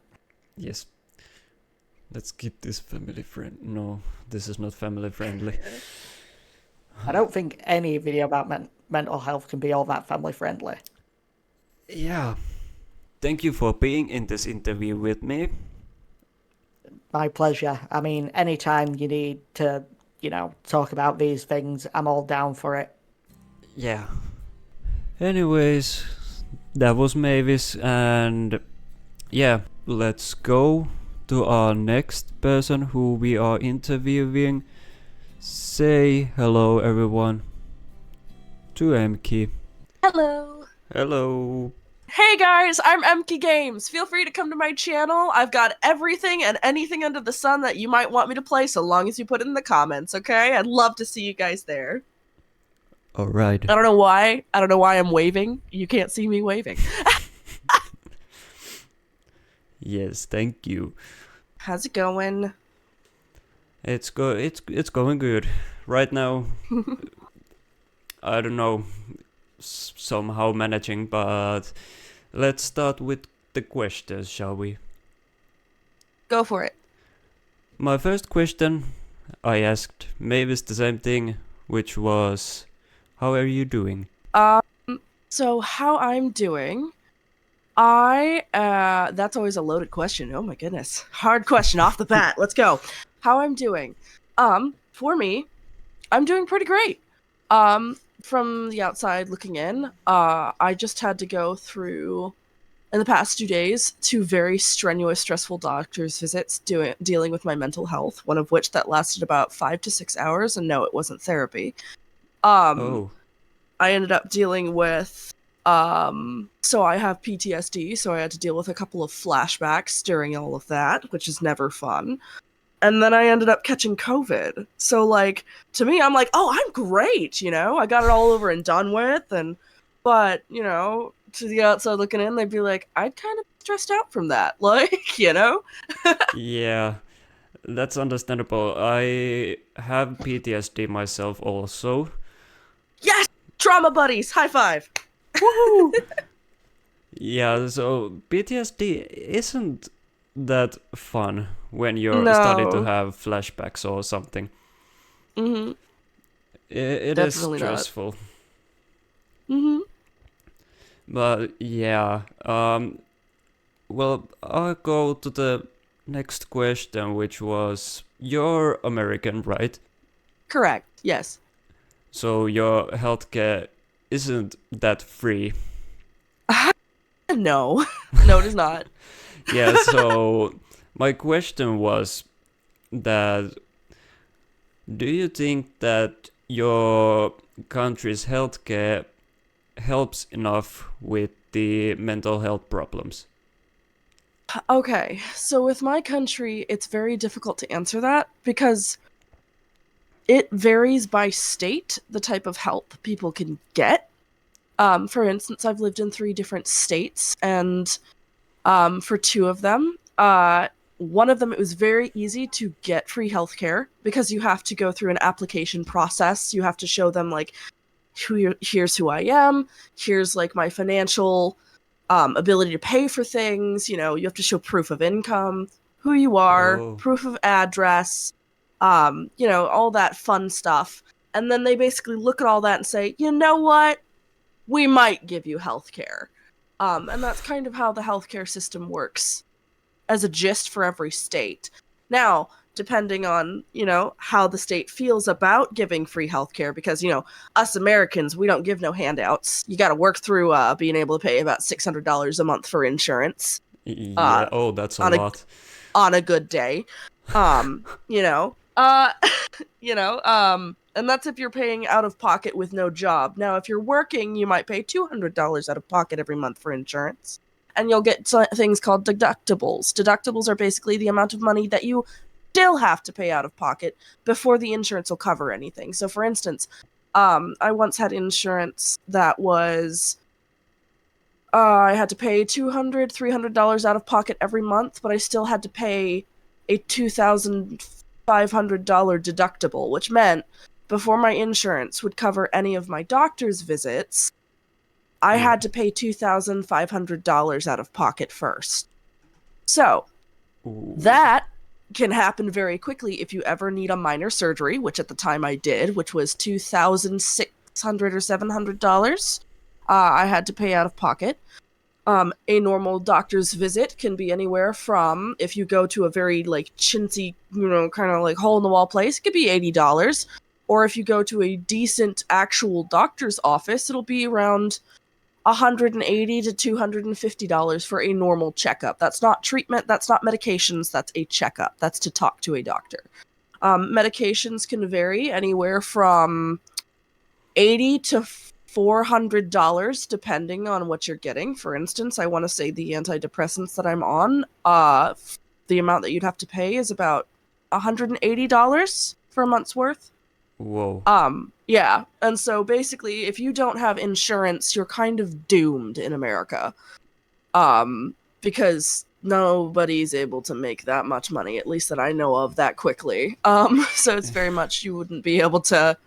Yes. Let's keep this family friend. No, this is not family friendly. I don't think any video about mental health can be all that family friendly. Yeah. Thank you for being in this interview with me. My pleasure. I mean, anytime you need to, talk about these things, I'm all down for it. Yeah. Anyways, that was Mavis, and yeah, let's go to our next person who we are interviewing. Say hello, everyone, to Emki. Hello. Hello. Hey guys, I'm Emke Games. Feel free to come to my channel. I've got everything and anything under the sun that you might want me to play, so long as you put it in the comments, okay? I'd love to see you guys there. Alright. I don't know why. I don't know why I'm waving. You can't see me waving. Yes, thank you. How's it going? It's going good. Right now, I don't know, somehow managing, but let's start with the questions, shall we? Go for it. My first question, I asked Mavis the same thing, which was, how are you doing? So how I'm doing, that's always a loaded question. Oh my goodness. Hard question off the bat. Let's go. How I'm doing. For me, I'm doing pretty great. From the outside looking in, I just had to go through, in the past 2 days, 2 very strenuous, stressful doctor's visits dealing with my mental health, one of which that lasted about 5 to 6 hours, and no, it wasn't therapy. I ended up dealing with, so I have PTSD, so I had to deal with a couple of flashbacks during all of that, which is never fun. And then I ended up catching COVID. So, like, to me, I'm like, oh, I'm great, I got it all over and done with, but, to the outside looking in, they'd be like, I'd kind of stressed out from that, like, Yeah, that's understandable. I have PTSD myself also. Yes! Trauma buddies! High five! Woohoo! Yeah, so PTSD isn't that fun when you're starting to have flashbacks or something. Mm-hmm. It is stressful. Mm-hmm. But yeah, well, I'll go to the next question, which was, you're American, right? Correct. Yes. So your healthcare isn't that free. No. No, it is not. Yeah, so my question was that, do you think that your country's healthcare helps enough with the mental health problems? Okay, so with my country, it's very difficult to answer that because it varies by state, the type of help people can get. For instance, I've lived in 3 different states, and for 2 of them, one of them, it was very easy to get free healthcare because you have to go through an application process. You have to show them, like, here's who I am, here's, like, my financial ability to pay for things. You know, you have to show proof of income, who you are, Oh, proof of address, you know, all that fun stuff. And then they basically look at all that and say, you know what? We might give you healthcare. And that's kind of how the healthcare system works as a gist for every state. Now, depending on, you know, how the state feels about giving free healthcare, because, you know, us Americans, we don't give no handouts. You got to work through being able to pay about $600 a month for insurance yeah. uh, Oh, that's a on a lot. on a good day. You know, you know, and that's if you're paying out of pocket with no job. Now, if you're working, you might pay $200 out of pocket every month for insurance. And you'll get things called deductibles. Deductibles are basically the amount of money that you still have to pay out of pocket before the insurance will cover anything. So, for instance, I once had insurance that was I had to pay $200, $300 out of pocket every month, but I still had to pay a $2,500 deductible, which meant before my insurance would cover any of my doctor's visits, I Yeah. had to pay $2,500 out of pocket first. So, Ooh. that can happen very quickly if you ever need a minor surgery, which at the time I did, which was $2,600 or $700. I had to pay out of pocket. A normal doctor's visit can be anywhere from, if you go to a very like chintzy, you know, kind of like hole in the wall place, it could be $80. Or if you go to a decent actual doctor's office, it'll be around $180 to $250 for a normal checkup. That's not treatment, that's not medications, that's a checkup. That's to talk to a doctor. Medications can vary anywhere from $80 to $400 depending on what you're getting. For instance, I want to say the antidepressants that I'm on, the amount that you'd have to pay is about $180 for a month's worth. Whoa. Yeah. And so basically, if you don't have insurance, you're kind of doomed in America. Because nobody's able to make that much money, at least that I know of, that quickly. So it's very much you wouldn't be able to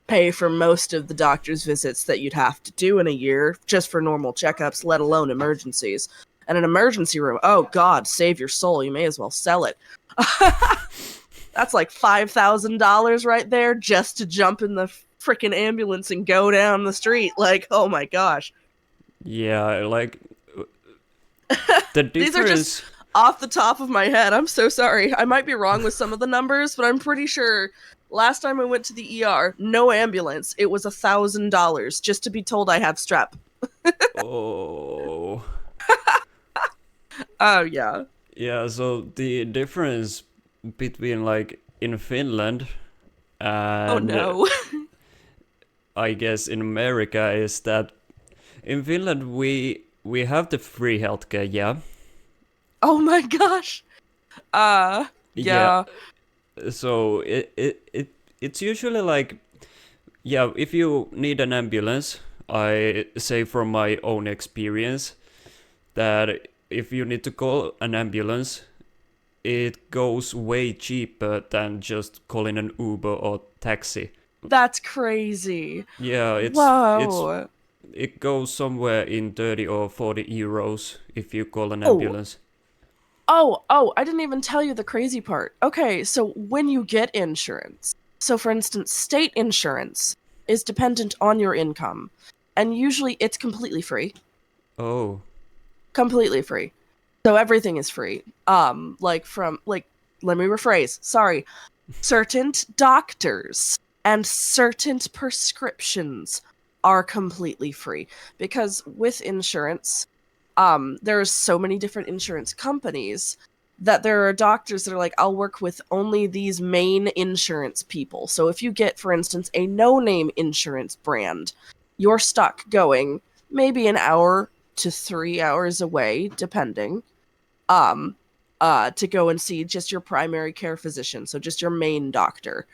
pay for most of the doctor's visits that you'd have to do in a year just for normal checkups, let alone emergencies. And an emergency room, oh God, save your soul. You may as well sell it. That's like $5,000 right there just to jump in the freaking ambulance and go down the street. Like, oh my gosh. Yeah, like the These are difference. just off the top of my head. I'm so sorry. I might be wrong with some of the numbers, but I'm pretty sure last time I went to the ER, no ambulance. It was $1,000 just to be told I have strep. Oh. Oh yeah. Yeah, so the difference between like in Finland Oh and no. I guess in America is that in Finland we have the free healthcare, yeah. Oh my gosh. Yeah. So it's usually like, yeah, if you need an ambulance, I say from my own experience that if you need to call an ambulance, it goes way cheaper than just calling an Uber or taxi. That's crazy. Yeah, Whoa. it goes somewhere in 30 or 40 euros if you call an Oh. ambulance. Oh, I didn't even tell you the crazy part. Okay, so when you get insurance, so for instance, state insurance is dependent on your income. and usually it's completely free. Oh. Completely free. So everything is free. Let me rephrase. Sorry. Certain doctors and certain prescriptions are completely free, because with insurance, there's so many different insurance companies that there are doctors that are like, I'll work with only these main insurance people. So if you get, for instance, a no-name insurance brand, you're stuck going maybe an hour to 3 hours away, depending, to go and see just your primary care physician, so just your main doctor.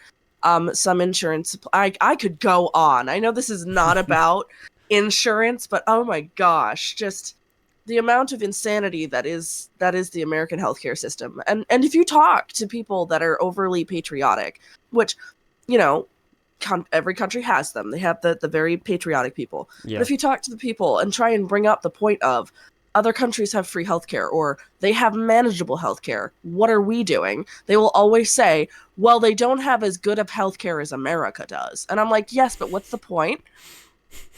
Some insurance, I could go on. I know this is not about insurance, but oh my gosh, just the amount of insanity that is the American healthcare system. And if you talk to people that are overly patriotic, which, you know, every country has them. They have the very patriotic people. Yeah. But if you talk to the people and try and bring up the point of other countries have free healthcare or they have manageable healthcare, what are we doing? They will always say, well, they don't have as good of healthcare as America does. And I'm like, yes, but what's the point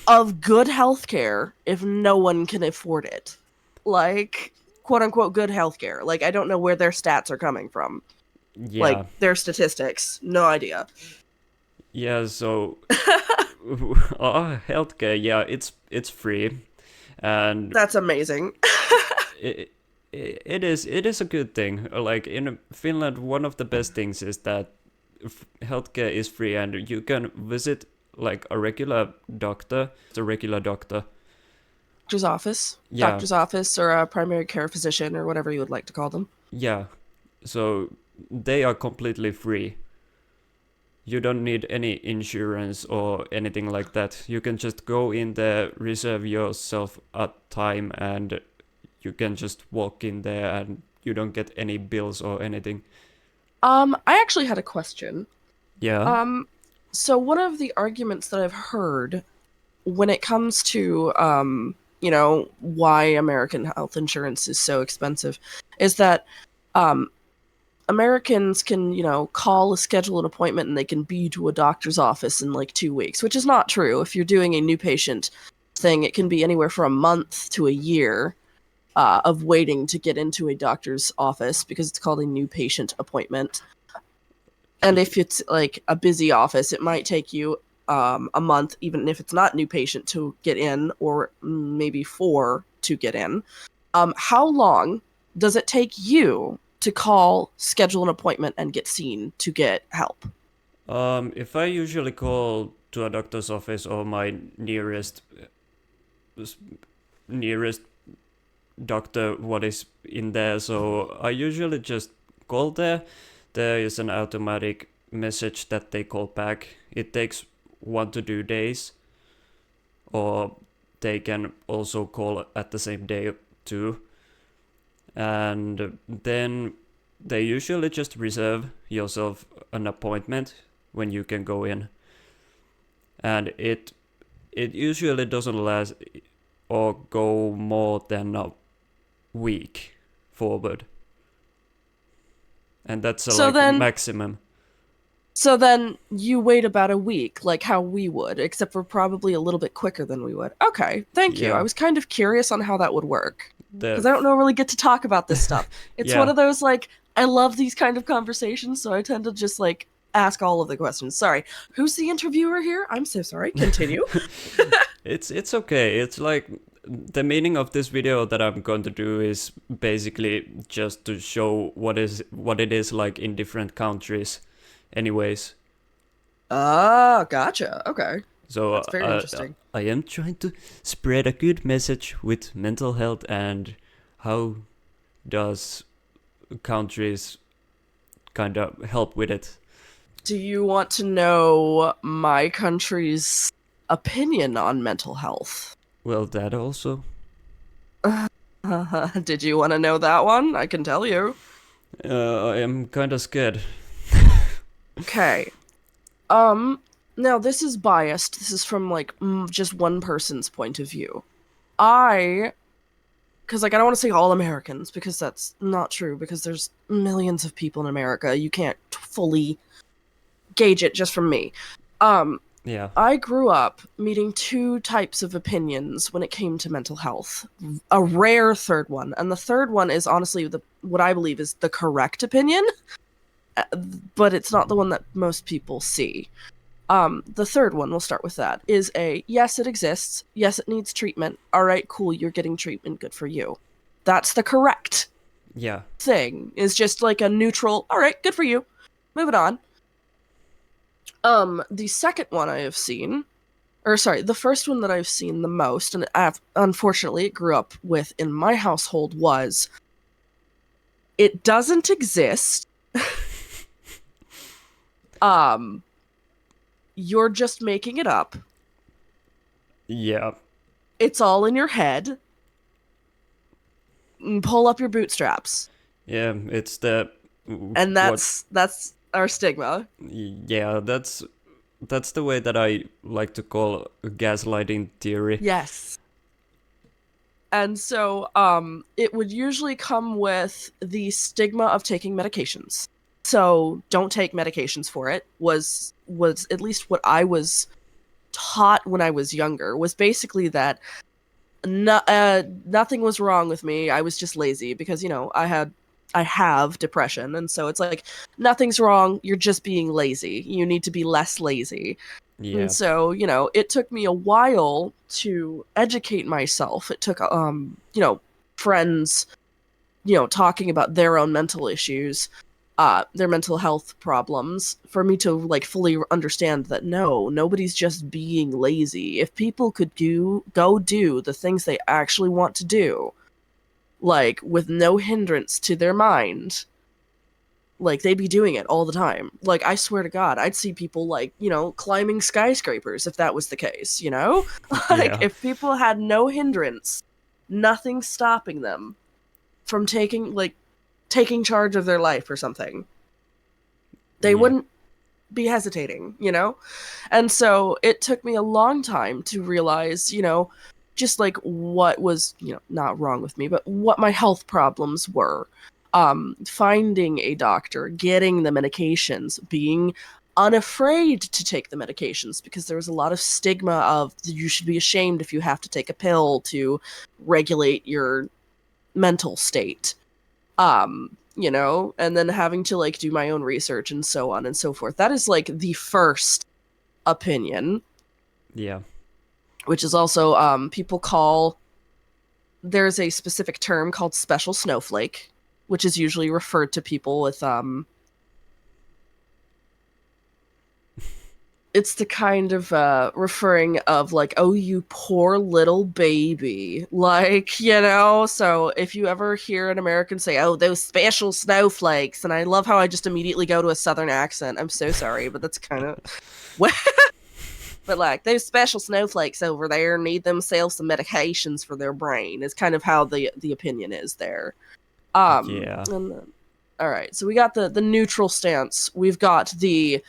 of good healthcare if no one can afford it? Like, quote unquote, good healthcare. Like, I don't know where their stats are coming from. Yeah. Like, their statistics. No idea. Yeah, so healthcare, yeah, it's free, and that's amazing. it is a good thing. Like in Finland, one of the best things is that healthcare is free, and you can visit like a regular doctor, doctor's office, yeah. Doctor's office, or a primary care physician, or whatever you would like to call them. Yeah, so they are completely free. You don't need any insurance or anything like that. You can just go in there, reserve yourself a time, and you can just walk in there and you don't get any bills or anything. I actually had a question. Yeah. So one of the arguments that I've heard when it comes to, you know, why American health insurance is so expensive is that, Americans can, you know, schedule an appointment and they can be to a doctor's office in like 2 weeks, which is not true. If you're doing a new patient thing, it can be anywhere from a month to a year of waiting to get into a doctor's office because it's called a new patient appointment. And if it's like a busy office, it might take you a month, even if it's not new patient, to get in, or maybe 4 to get in. How long does it take you to schedule an appointment, and get seen to get help? If I usually call to a doctor's office or my nearest doctor, what is in there, so I usually just call there. There is an automatic message that they call back. It takes 1 to 2 days, or they can also call at the same day too. And then they usually just reserve yourself an appointment when you can go in. And it usually doesn't last or go more than a week forward. And that's maximum. So then you wait about a week, like how we would, except for probably a little bit quicker than we would. Okay, thank you. I was kind of curious on how that would work. Because I don't really get to talk about this stuff. It's one of those, like, I love these kind of conversations, so I tend to just, like, ask all of the questions. Sorry. Who's the interviewer here? I'm so sorry. Continue. It's okay. It's like, the meaning of this video that I'm going to do is basically just to show what it is like in different countries anyways. Ah, gotcha. Okay. So that's very interesting. I am trying to spread a good message with mental health and how does countries kind of help with it. Do you want to know my country's opinion on mental health? Well, that also. Did you want to know that one? I can tell you. I am kind of scared. Okay. Now this is biased. This is from like just one person's point of view. Because like I don't want to say all Americans because that's not true because there's millions of people in America. You can't fully gauge it just from me. Yeah. I grew up meeting two types of opinions when it came to mental health. A rare third one, and the third one is honestly what I believe is the correct opinion, but it's not the one that most people see. The third one, we'll start with that, is a yes, it exists. Yes, it needs treatment. All right, cool, you're getting treatment. Good for you. That's the correct Yeah. thing. Is just like a neutral. All right, good for you. Moving on. The second one I have seen, or sorry, the first one that I've seen the most, and unfortunately it grew up with in my household, was it doesn't exist. You're just making it up. Yeah. It's all in your head. Pull up your bootstraps. Yeah, it's the And what that's our stigma. yeah, that's the way that I like to call gaslighting theory. Yes. And so it would usually come with the stigma of taking medications. So don't take medications for it was at least what I was taught when I was younger, was basically that nothing was wrong with me. I was just lazy because, you know, I have depression, and so it's like nothing's wrong, you're just being lazy. You need to be less lazy. And Yeah. so, you know, it took me a while to educate myself. It took you know, friends, you know, talking about their own mental issues, their mental health problems, for me to like fully understand that no, nobody's just being lazy. If people could go do the things they actually want to do, like with no hindrance to their mind, like they'd be doing it all the time. Like I swear to God, I'd see people like, you know, climbing skyscrapers if that was the case, you know? Like Yeah. if people had no hindrance, nothing stopping them from taking charge of their life or something, they Yeah. wouldn't be hesitating, you know? And so it took me a long time to realize, you know, just like what was, you know, not wrong with me, but what my health problems were. Finding a doctor, getting the medications, being unafraid to take the medications, because there was a lot of stigma of you should be ashamed if you have to take a pill to regulate your mental state. You know, and then having to like do my own research and so on and so forth. That is like the first opinion, Yeah. which is also people call, there's a specific term called special snowflake, which is usually referred to people with it's the kind of referring of like, oh, you poor little baby, like, you know. So if you ever hear an American say, oh, those special snowflakes, and I love how I just immediately go to a southern accent, I'm so sorry, but that's kind of but like those special snowflakes over there need themselves some medications for their brain is kind of how the opinion is there. Yeah. And then, all right, so we got the neutral stance, we've got the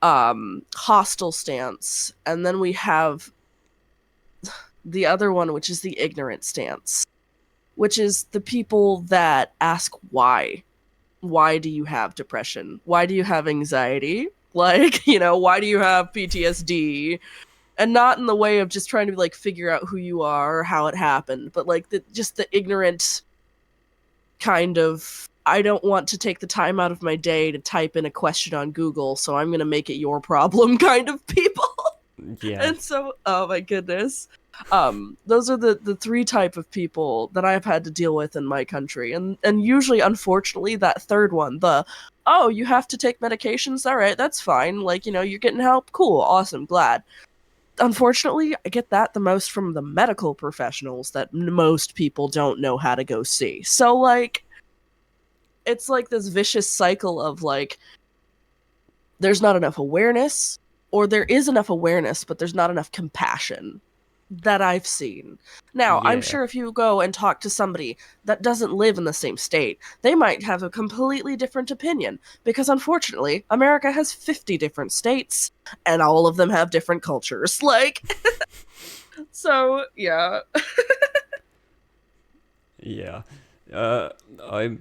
hostile stance, and then we have the other one, which is the ignorant stance, which is the people that ask why do you have depression, why do you have anxiety, like, you know, why do you have PTSD, and not in the way of just trying to like figure out who you are or how it happened, but like just the ignorant kind of, I don't want to take the time out of my day to type in a question on Google, so I'm going to make it your problem kind of people. Yeah. And so, oh my goodness. Those are the three type of people that I've had to deal with in my country. And usually, unfortunately, that third one, the, oh, you have to take medications? All right, that's fine. Like, you know, you're getting help? Cool, awesome, glad. Unfortunately, I get that the most from the medical professionals that most people don't know how to go see. So, like, it's like this vicious cycle of like there's not enough awareness, or there is enough awareness but there's not enough compassion that I've seen. Now, I'm Yeah. sure if you go and talk to somebody that doesn't live in the same state, they might have a completely different opinion, because unfortunately America has 50 different states and all of them have different cultures. Like so yeah. Yeah. Uh, I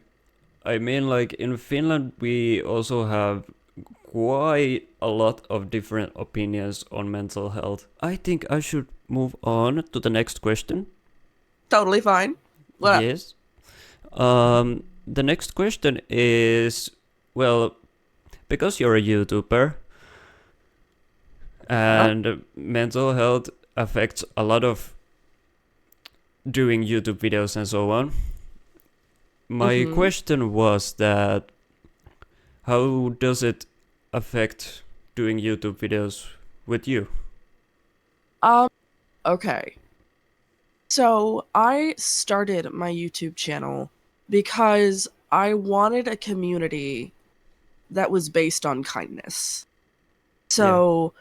I mean, like in Finland, we also have quite a lot of different opinions on mental health. I think I should move on to the next question. Totally fine. What up? Yes. The next question is, well, because you're a YouTuber and mental health affects a lot of doing YouTube videos and so on. My question was that how does it affect doing YouTube videos with you? Okay. So I started my YouTube channel because I wanted a community that was based on kindness. So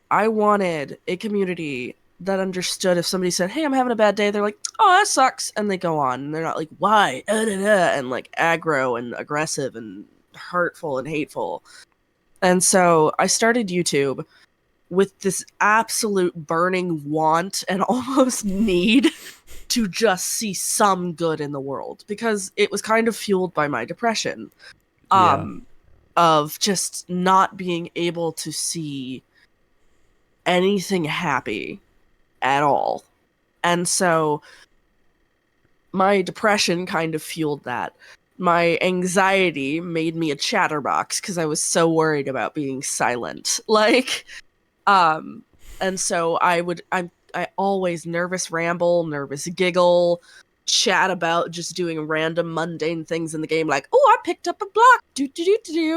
I wanted a community that understood if somebody said, "Hey, I'm having a bad day," they're like, "Oh, that sucks," and they go on. And they're not like, "Why?" And like aggro and aggressive and hurtful and hateful. And so I started YouTube with this absolute burning want and almost need to just see some good in the world, because it was kind of fueled by my depression. Yeah. Of just not being able to see anything happy at all. And so my depression kind of fueled that. My anxiety made me a chatterbox because I was so worried about being silent. And so I always nervous ramble, nervous giggle, chat about just doing random mundane things in the game, like, "Oh, I picked up a block, do,"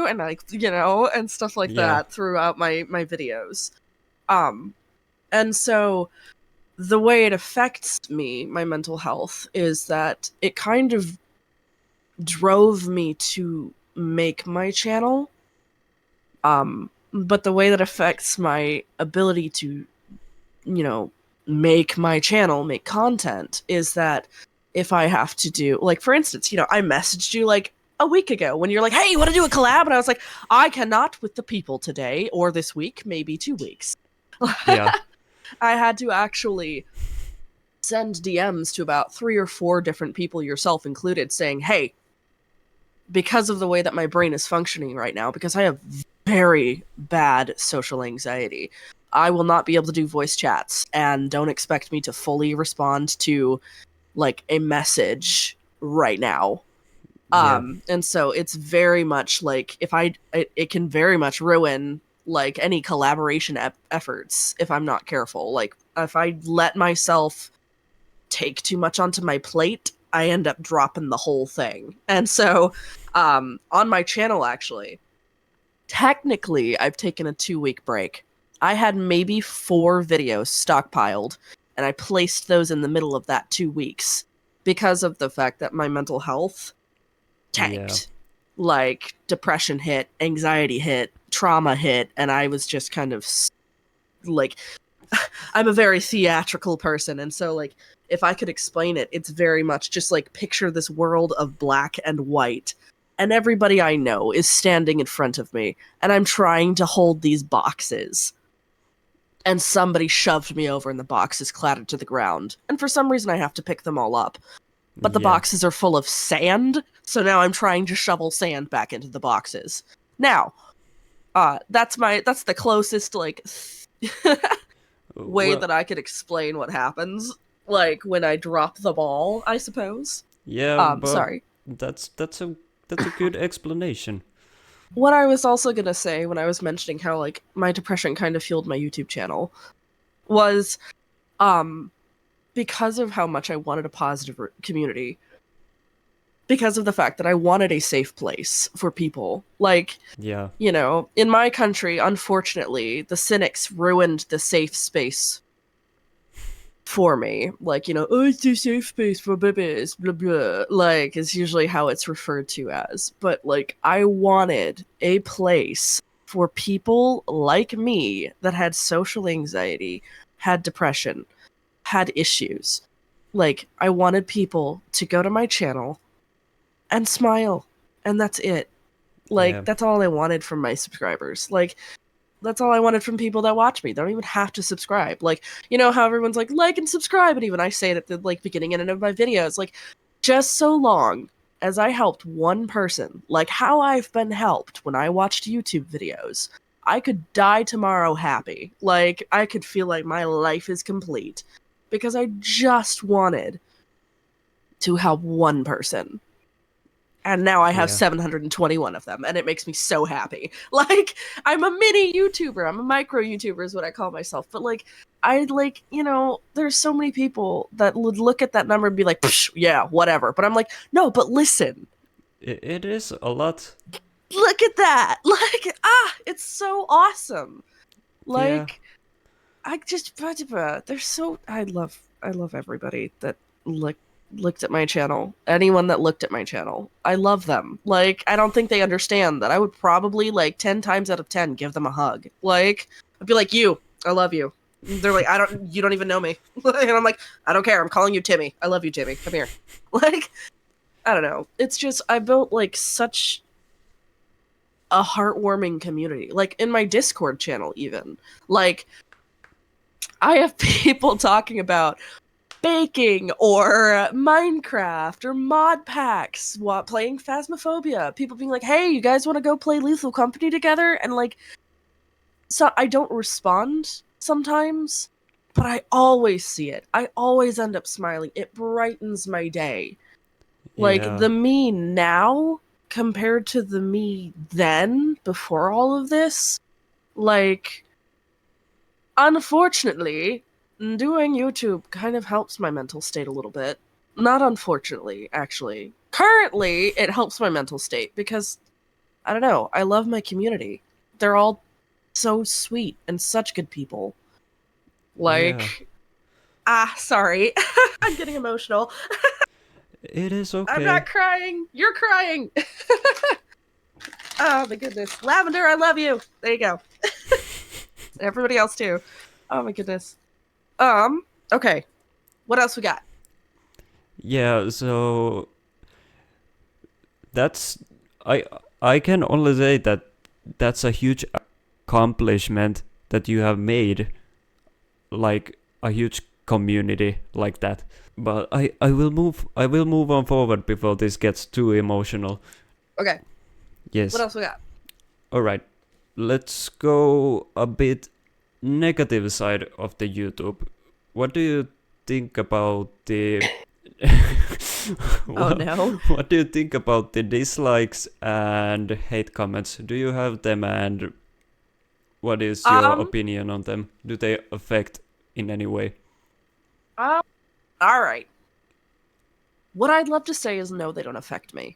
and like, and stuff like that throughout my videos. And so the way it affects me, my mental health, is that it kind of drove me to make my channel. But the way that affects my ability to, make my channel, make content, is that if I have to do, like, for instance, I messaged you like a week ago when you're like, "Hey, you want to do a collab?" And I was like, "I cannot with the people today or this week, maybe 2 weeks." Yeah. I had to actually send DMs to about 3 or 4 different people, yourself included, saying, "Hey, because of the way that my brain is functioning right now, because I have very bad social anxiety, I will not be able to do voice chats, and don't expect me to fully respond to like a message right now." And so it's very much like, it can very much ruin like any collaboration efforts if I'm not careful. Like, if I let myself take too much onto my plate, I end up dropping the whole thing. And so on my channel, actually, technically I've taken a 2-week break. I had maybe 4 videos stockpiled, and I placed those in the middle of that 2 weeks because of the fact that my mental health tanked. Like, depression hit, anxiety hit, trauma hit, and I was just kind of like, I'm a very theatrical person, and so like, if I could explain it, it's very much just like, picture this world of black and white, and everybody I know is standing in front of me, and I'm trying to hold these boxes. And somebody shoved me over and the boxes clattered to the ground. And for some reason I have to pick them all up. But the boxes are full of sand, so now I'm trying to shovel sand back into the boxes. Now, that's the closest like way that I could explain what happens, like when I drop the ball, I suppose. But sorry. That's a good explanation. What I was also gonna say when I was mentioning how like my depression kind of fueled my YouTube channel was, because of how much I wanted a positive community, because of the fact that I wanted a safe place for people. Like, in my country, unfortunately, the cynics ruined the safe space for me. Like, "Oh, it's a safe space for babies, blah, blah." Like, it's usually how it's referred to as. But, like, I wanted a place for people like me that had social anxiety, had depression, had issues. Like, I wanted people to go to my channel and smile, and that's it. Like, that's all I wanted from my subscribers. Like, that's all I wanted from people that watch me. They don't even have to subscribe. Like, how everyone's like and subscribe, and even I say it at the like beginning and end of my videos, like, just so long as I helped one person, like how I've been helped when I watched YouTube videos, I could die tomorrow happy. Like, I could feel like my life is complete because I just wanted to help one person. And now I have 721 of them, and it makes me so happy. Like, I'm a mini YouTuber. I'm a micro YouTuber is what I call myself. But, like, there's so many people that would look at that number and be like, yeah, whatever. But I'm like, no, but listen. It is a lot. Look at that. Like, it's so awesome. Like, I just, I love everybody that, looked at my channel. Anyone that looked at my channel, I love them. Like, I don't think they understand that I would probably, like, 10 times out of 10 give them a hug. Like, I'd be like, I love you. They're like, you don't even know me. And I'm like, I don't care, I'm calling you Timmy. I love you, Timmy. Come here. Like, I don't know. It's just, I built, like, such a heartwarming community. Like, in my Discord channel, even. Like, I have people talking about baking or Minecraft or mod packs while playing Phasmophobia. People being like, hey, you guys want to go play Lethal Company together? And like, so I don't respond sometimes, but I always see it. I always end up smiling. It brightens my day. Like, the me now compared to the me then, before all of this, like, unfortunately, doing YouTube kind of helps my mental state a little bit. Not unfortunately, actually. Currently, it helps my mental state because, I don't know, I love my community. They're all so sweet and such good people. Like, sorry. I'm getting emotional. It is okay. I'm not crying. You're crying. Oh my goodness. Lavender, I love you. There you go. Everybody else too. Oh my goodness. Okay. What else we got? Yeah, so that's I can only say that that's a huge accomplishment that you have made, like a huge community like that. But I will move on forward before this gets too emotional. Okay. Yes. What else we got? All right. Let's go a bit negative side of the YouTube. What do you think about the Oh no. What do you think about the dislikes and hate comments? Do you have them, and what is your opinion on them? Do they affect in any way? All right. What I'd love to say is no, they don't affect me.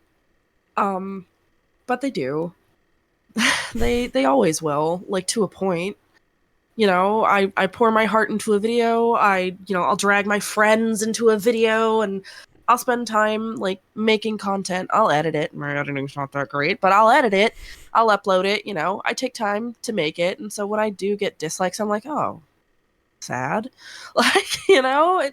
But they do. They always will, like, to a point. You know, I pour my heart into a video. I'll drag my friends into a video, and I'll spend time, like, making content. I'll edit it. My editing's not that great, but I'll edit it. I'll upload it, you know. I take time to make it, and so when I do get dislikes, I'm like, oh, sad. Like, you know,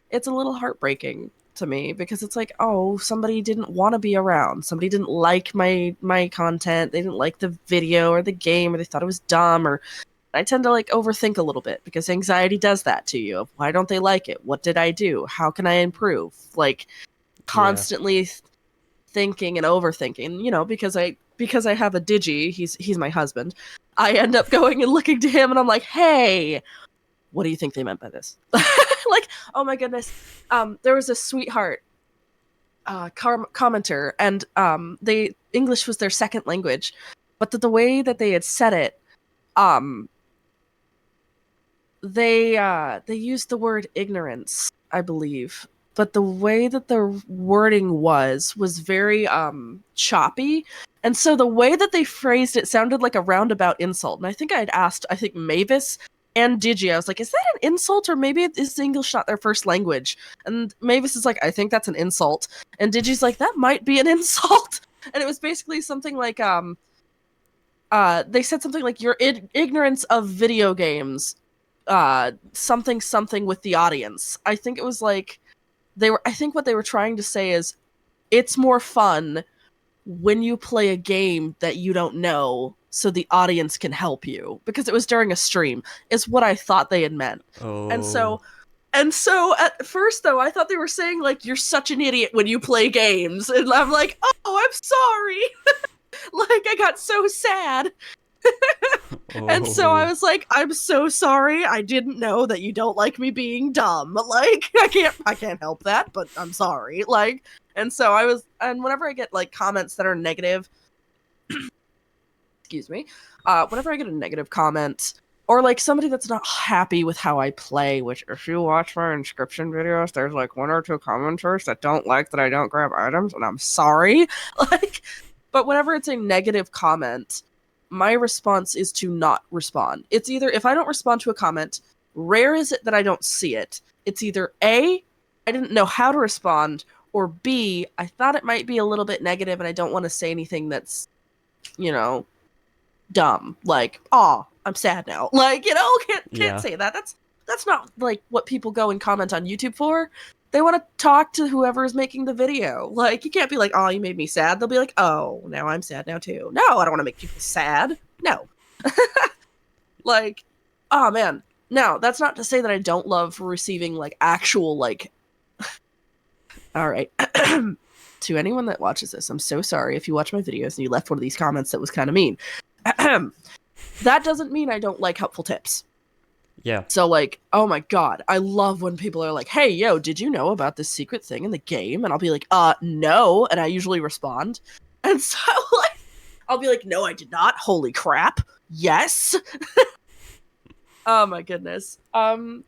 it's a little heartbreaking to me because it's like, oh, somebody didn't want to be around. Somebody didn't like my content. They didn't like the video or the game, or they thought it was dumb, or I tend to, like, overthink a little bit because anxiety does that to you. Why don't they like it? What did I do? How can I improve? Like, constantly thinking and overthinking, you know, because I have a Digi, he's my husband. I end up going and looking to him and I'm like, hey, what do you think they meant by this? Like, oh my goodness. There was a sweetheart commenter, and English was their second language, but the way that they had said it, they used the word ignorance, I believe, but the way that the wording was very choppy, and so the way that they phrased it sounded like a roundabout insult. And I think I'd asked, Mavis and Digi, I was like, is that an insult, or maybe is English not their first language? And Mavis is like, I think that's an insult, and Digi's like, that might be an insult. And it was basically something like they said something like, your ignorance of video games, something with the audience. I think it was like I think what they were trying to say is, it's more fun when you play a game that you don't know, so the audience can help you, because it was during a stream, is what I thought they had meant. Oh. And so And so at first, though, I thought they were saying, like, you're such an idiot when you play games. And I'm like, oh, I'm sorry. Like, I got so sad. And so I Oh, was like, I'm so sorry. I didn't know that you don't like me being dumb. Like, I can't help that, but I'm sorry. Like, and so I was, and whenever I get like comments that are negative, excuse me, whenever I get a negative comment or like somebody that's not happy with how I play, which if you watch my inscription videos, there's like 1 or 2 commenters that don't like that I don't grab items, and I'm sorry. Like, but whenever it's a negative comment, my response is to not respond. It's either if I don't respond to a comment, rare is it that I don't see it. It's either A, I didn't know how to respond, or B, I thought it might be a little bit negative and I don't want to say anything that's, you know, dumb. Like, oh, I'm sad now. Like, you know, can't yeah. say that. That's not like what people go and comment on YouTube for. They want to talk to whoever is making the video. Like, you can't be like, oh, you made me sad. They'll be like, oh, now I'm sad now too. No, I don't want to make people sad. No. Like, oh man. Now, that's not to say that I don't love receiving like actual like all right. To anyone that watches this, I'm so sorry if you watch my videos and you left one of these comments that was kind of mean. That doesn't mean I don't like helpful tips. Yeah. So, like, oh my god, I love when people are like, hey, yo, did you know about this secret thing in the game? And I'll be like, no. And I usually respond. And so, like, I'll be like, no, I did not. Holy crap. Yes. Oh my goodness.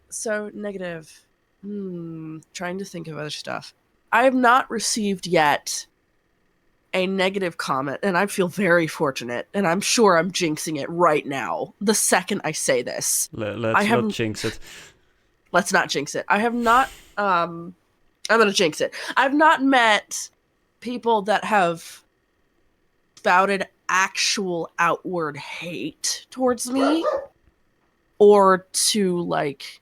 So negative. Trying to think of other stuff. I have not received yet a negative comment, and I feel very fortunate, and I'm sure I'm jinxing it right now, the second I say this. Let's not jinx it. Let's not jinx it. I have not, I'm gonna jinx it. I've not met people that have spouted actual outward hate towards me, or to, like,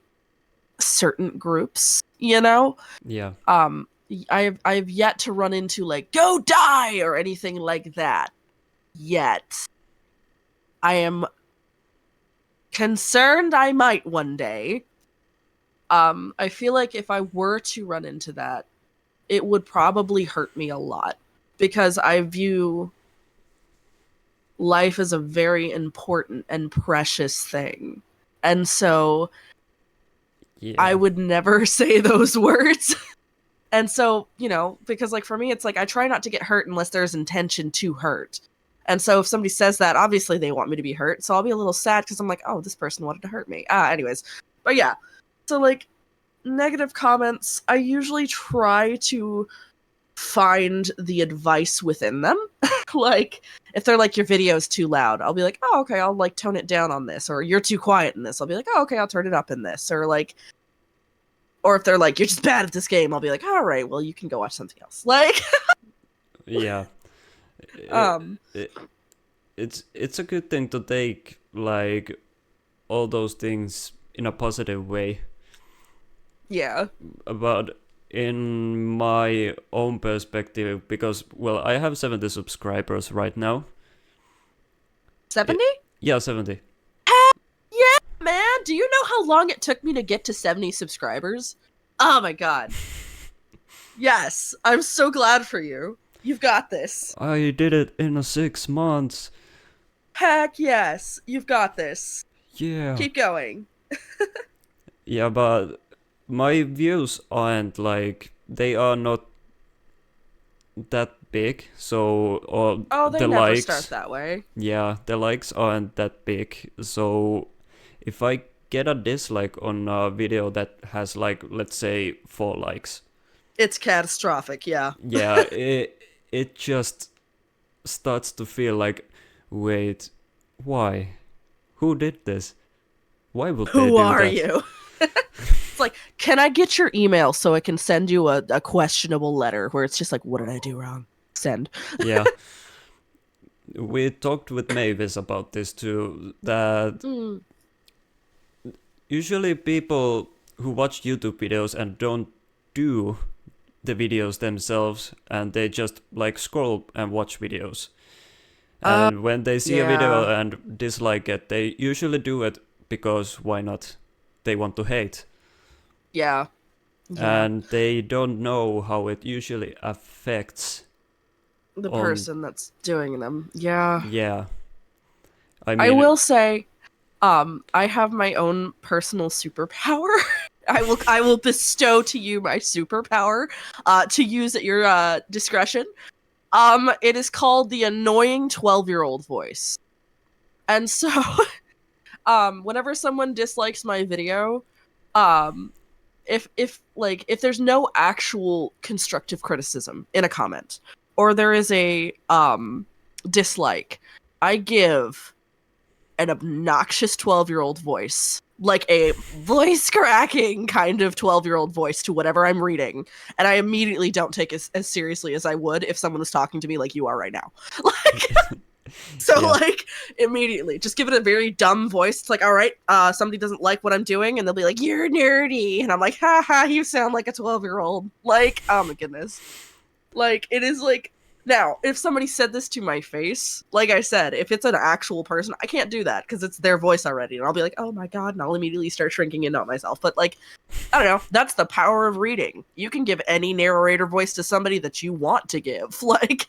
certain groups, you know? Yeah. I have yet to run into like go die or anything like that yet. I am concerned I might one day. I feel like if I were to run into that, it would probably hurt me a lot because I view life as a very important and precious thing. And so Yeah. I would never say those words. And so, you know, because like for me, it's like I try not to get hurt unless there's intention to hurt. And so if somebody says that, obviously they want me to be hurt. So I'll be a little sad because I'm like, oh, this person wanted to hurt me. Anyways. But yeah. So like negative comments, I usually try to find the advice within them. Like if they're like, your video is too loud, I'll be like, oh, okay, I'll like tone it down on this. Or you're too quiet in this. I'll be like, oh, okay, I'll turn it up in this. Or like, or if they're like, you're just bad at this game, I'll be like, all right, well, you can go watch something else. Like, yeah. It's a good thing to take like all those things in a positive way. Yeah. But in my own perspective, because well, I have 70 subscribers right now. 70? Yeah, 70. Yeah, man. Do you know how long it took me to get to 70 subscribers? Oh my god. Yes, I'm so glad for you. You've got this. I did it in 6 months. Heck yes, you've got this. Yeah. Keep going. Yeah, but my views aren't like, they are not that big, so They the never likes start that way. Yeah, the likes aren't that big, so if I get a dislike on a video that has like, let's say 4 likes, it's catastrophic. Yeah. yeah, it just starts to feel like, wait, why, who did this, why would they do Who are that? you? It's like, can I get your email so I can send you a questionable letter where it's just like, what did I do wrong? Send. Yeah. We talked with Mavis about this too, that usually people who watch YouTube videos and don't do the videos themselves, and they just like scroll and watch videos. And when they see a video and dislike it, they usually do it because why not? They want to hate. Yeah. Yeah. and they don't know how it usually affects The on. person that's doing them. Yeah. Yeah, I I mean, will say, I have my own personal superpower. I will bestow to you my superpower, to use at your discretion. It is called the annoying 12-year-old voice. And so, whenever someone dislikes my video, um, if there's no actual constructive criticism in a comment, or there is a dislike, I give an obnoxious 12-year-old voice, like a voice cracking kind of 12-year-old voice to whatever I'm reading, and I immediately don't take it as seriously as I would if someone was talking to me like you are right now. Like, so yeah, like immediately just give it a very dumb voice. It's like, all right, somebody doesn't like what I'm doing, and they'll be like, you're nerdy, and I'm like, haha, you sound like a 12-year-old. Like, oh my goodness. Like, it is like, now, if somebody said this to my face, like I said, if it's an actual person, I can't do that because it's their voice already. And I'll be like, oh my God, and I'll immediately start shrinking in on myself. But, like, I don't know. That's the power of reading. You can give any narrator voice to somebody that you want to give. Like,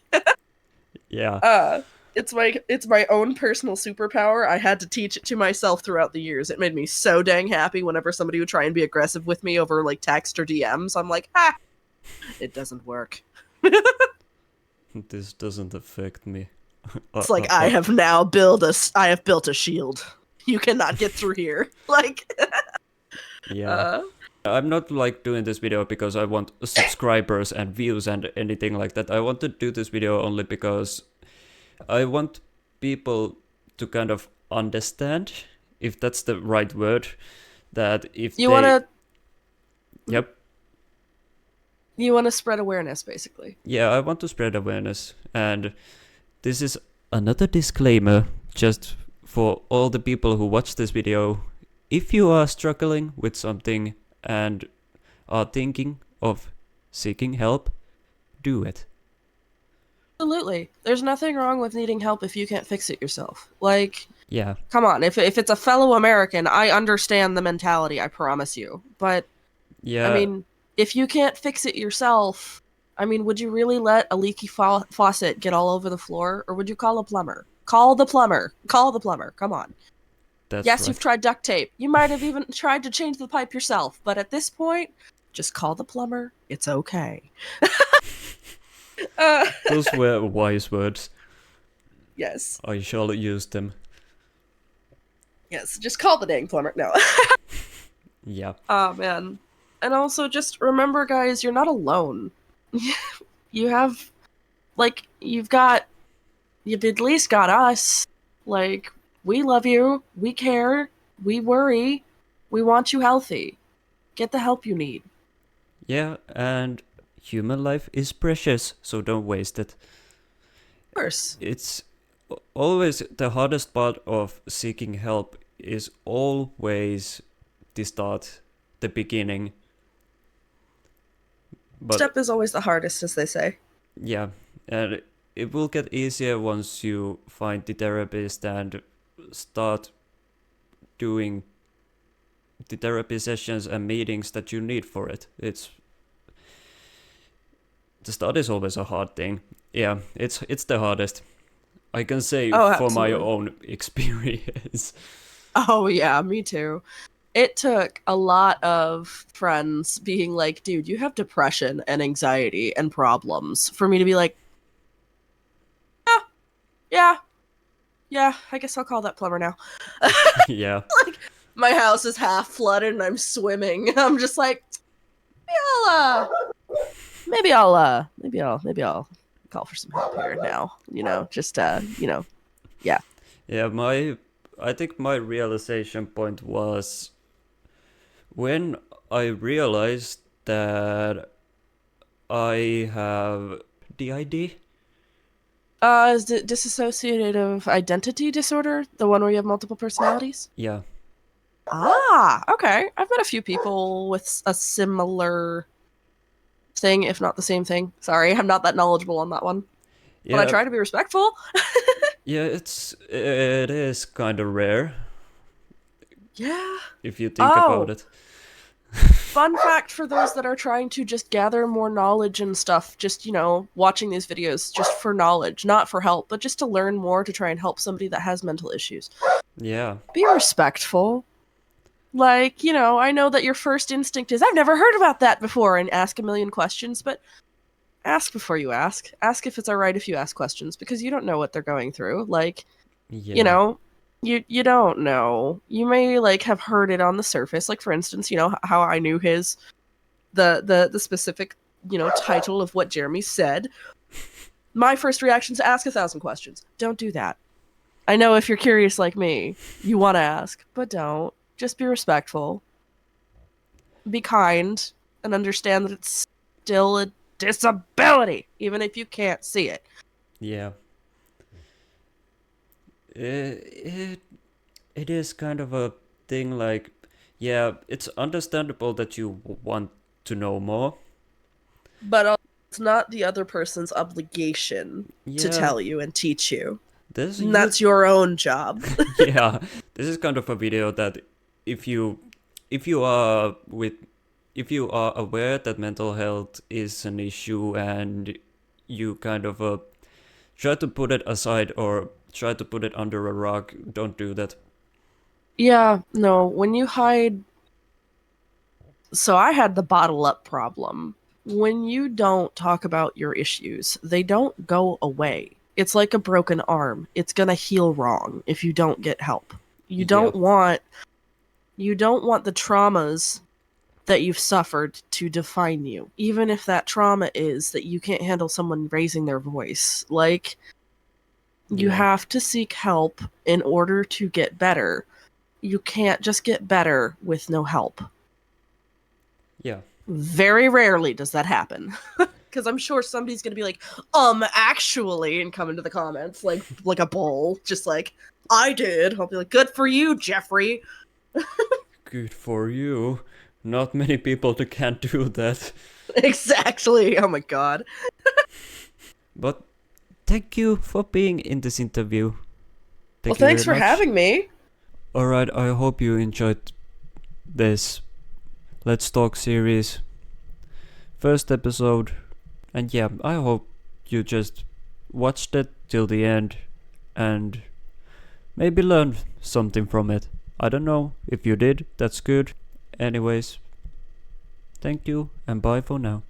yeah, it's my own personal superpower. I had to teach it to myself throughout the years. It made me so dang happy whenever somebody would try and be aggressive with me over, like, text or DMs. I'm like, it doesn't work. this doesn't affect me. It's like I have built a shield. You cannot get through here. Like, Yeah. I'm not like doing this video because I want subscribers and views and anything like that. I want to do this video only because I want people to kind of understand, if that's the right word, that if you they... want to Yep. spread awareness, basically. Yeah, I want to spread awareness. And this is another disclaimer just for all the people who watch this video. If you are struggling with something and are thinking of seeking help, do it. Absolutely. There's nothing wrong with needing help if you can't fix it yourself. Like, Yeah. come on. If it's a fellow American, I understand the mentality, I promise you. But, Yeah. I mean, if you can't fix it yourself, I mean, would you really let a leaky faucet get all over the floor? Or would you call a plumber? Call the plumber. Call the plumber. Come on. That's yes, right. you've tried duct tape. You might have even tried to change the pipe yourself. But at this point, just call the plumber. It's okay. Those were wise words. Yes. I shall use them. Yes, just call the dang plumber. No. Yeah. Oh, man. And also, just remember, guys, you're not alone. You have, like, you've at least got us. Like, we love you. We care. We worry. We want you healthy. Get the help you need. Yeah, and human life is precious, so don't waste it. Of course. It's always the hardest part of seeking help is always the start, the beginning. But Step is always the hardest, as they say. yeah, and it will get easier once you find the therapist and start doing the therapy sessions and meetings that you need for it. The start is always a hard thing. Yeah, it's the hardest. I can say for my own experience. Oh yeah, me too. It took a lot of friends being like, dude, you have depression and anxiety and problems for me to be like, yeah, I guess I'll call that plumber now. Yeah. Like, my house is half flooded and I'm swimming. I'm just like, maybe I'll call for some help here now. Yeah. Yeah, I think my realization point was when I realized that I have DID. Is it dissociative identity disorder? The one where you have multiple personalities? Yeah. Ah, okay. I've met a few people with a similar thing, if not the same thing. Sorry, I'm not that knowledgeable on that one. Yeah. But I try to be respectful. Yeah, it is kind of rare. Yeah. If you think about it. fun fact for those that are trying to just gather more knowledge and stuff, just, watching these videos just for knowledge, not for help, but just to learn more to try and help somebody that has mental issues. Yeah. Be respectful. Like, I know that your first instinct is, I've never heard about that before, and ask a million questions, but ask before you ask. Ask if it's alright if you ask questions, because you don't know what they're going through. Like, Yeah. you don't know. You may, have heard it on the surface. Like, for instance, how I knew the specific, title of what Jeremy said. My first reaction is to ask 1,000 questions. Don't do that. I know if you're curious like me, you want to ask, but don't. Just be respectful. Be kind, and understand that it's still a disability, even if you can't see it. Yeah. It is kind of a thing, like, yeah, it's understandable that you want to know more. But it's not the other person's obligation to Yeah, tell you and teach you. there's a And that's your own job. yeah, this is kind of a video that if you are aware that mental health is an issue and you kind of try to put it aside or try to put it under a rug, don't do that. Yeah, no, when you hide... So I had the bottle up problem. When you don't talk about your issues, they don't go away. It's like a broken arm. It's gonna heal wrong if you don't get help. You don't want the traumas that you've suffered to define you, even if that trauma is that you can't handle someone raising their voice. Like, you have to seek help in order to get better. You can't just get better with no help. Yeah. Very rarely does that happen. Because I'm sure somebody's gonna be like, actually, and come into the comments like a bull, just like, I did. I'll be like, good for you, Jeffrey. Good for you. Not many people can do that. Exactly. Oh my god. But thank you for being in this interview. Well, thanks for having me. Alright, I hope you enjoyed this Let's Talk series. First episode. And yeah, I hope you just watched it till the end and maybe learned something from it. I don't know. If you did, that's good. Anyways, thank you and bye for now.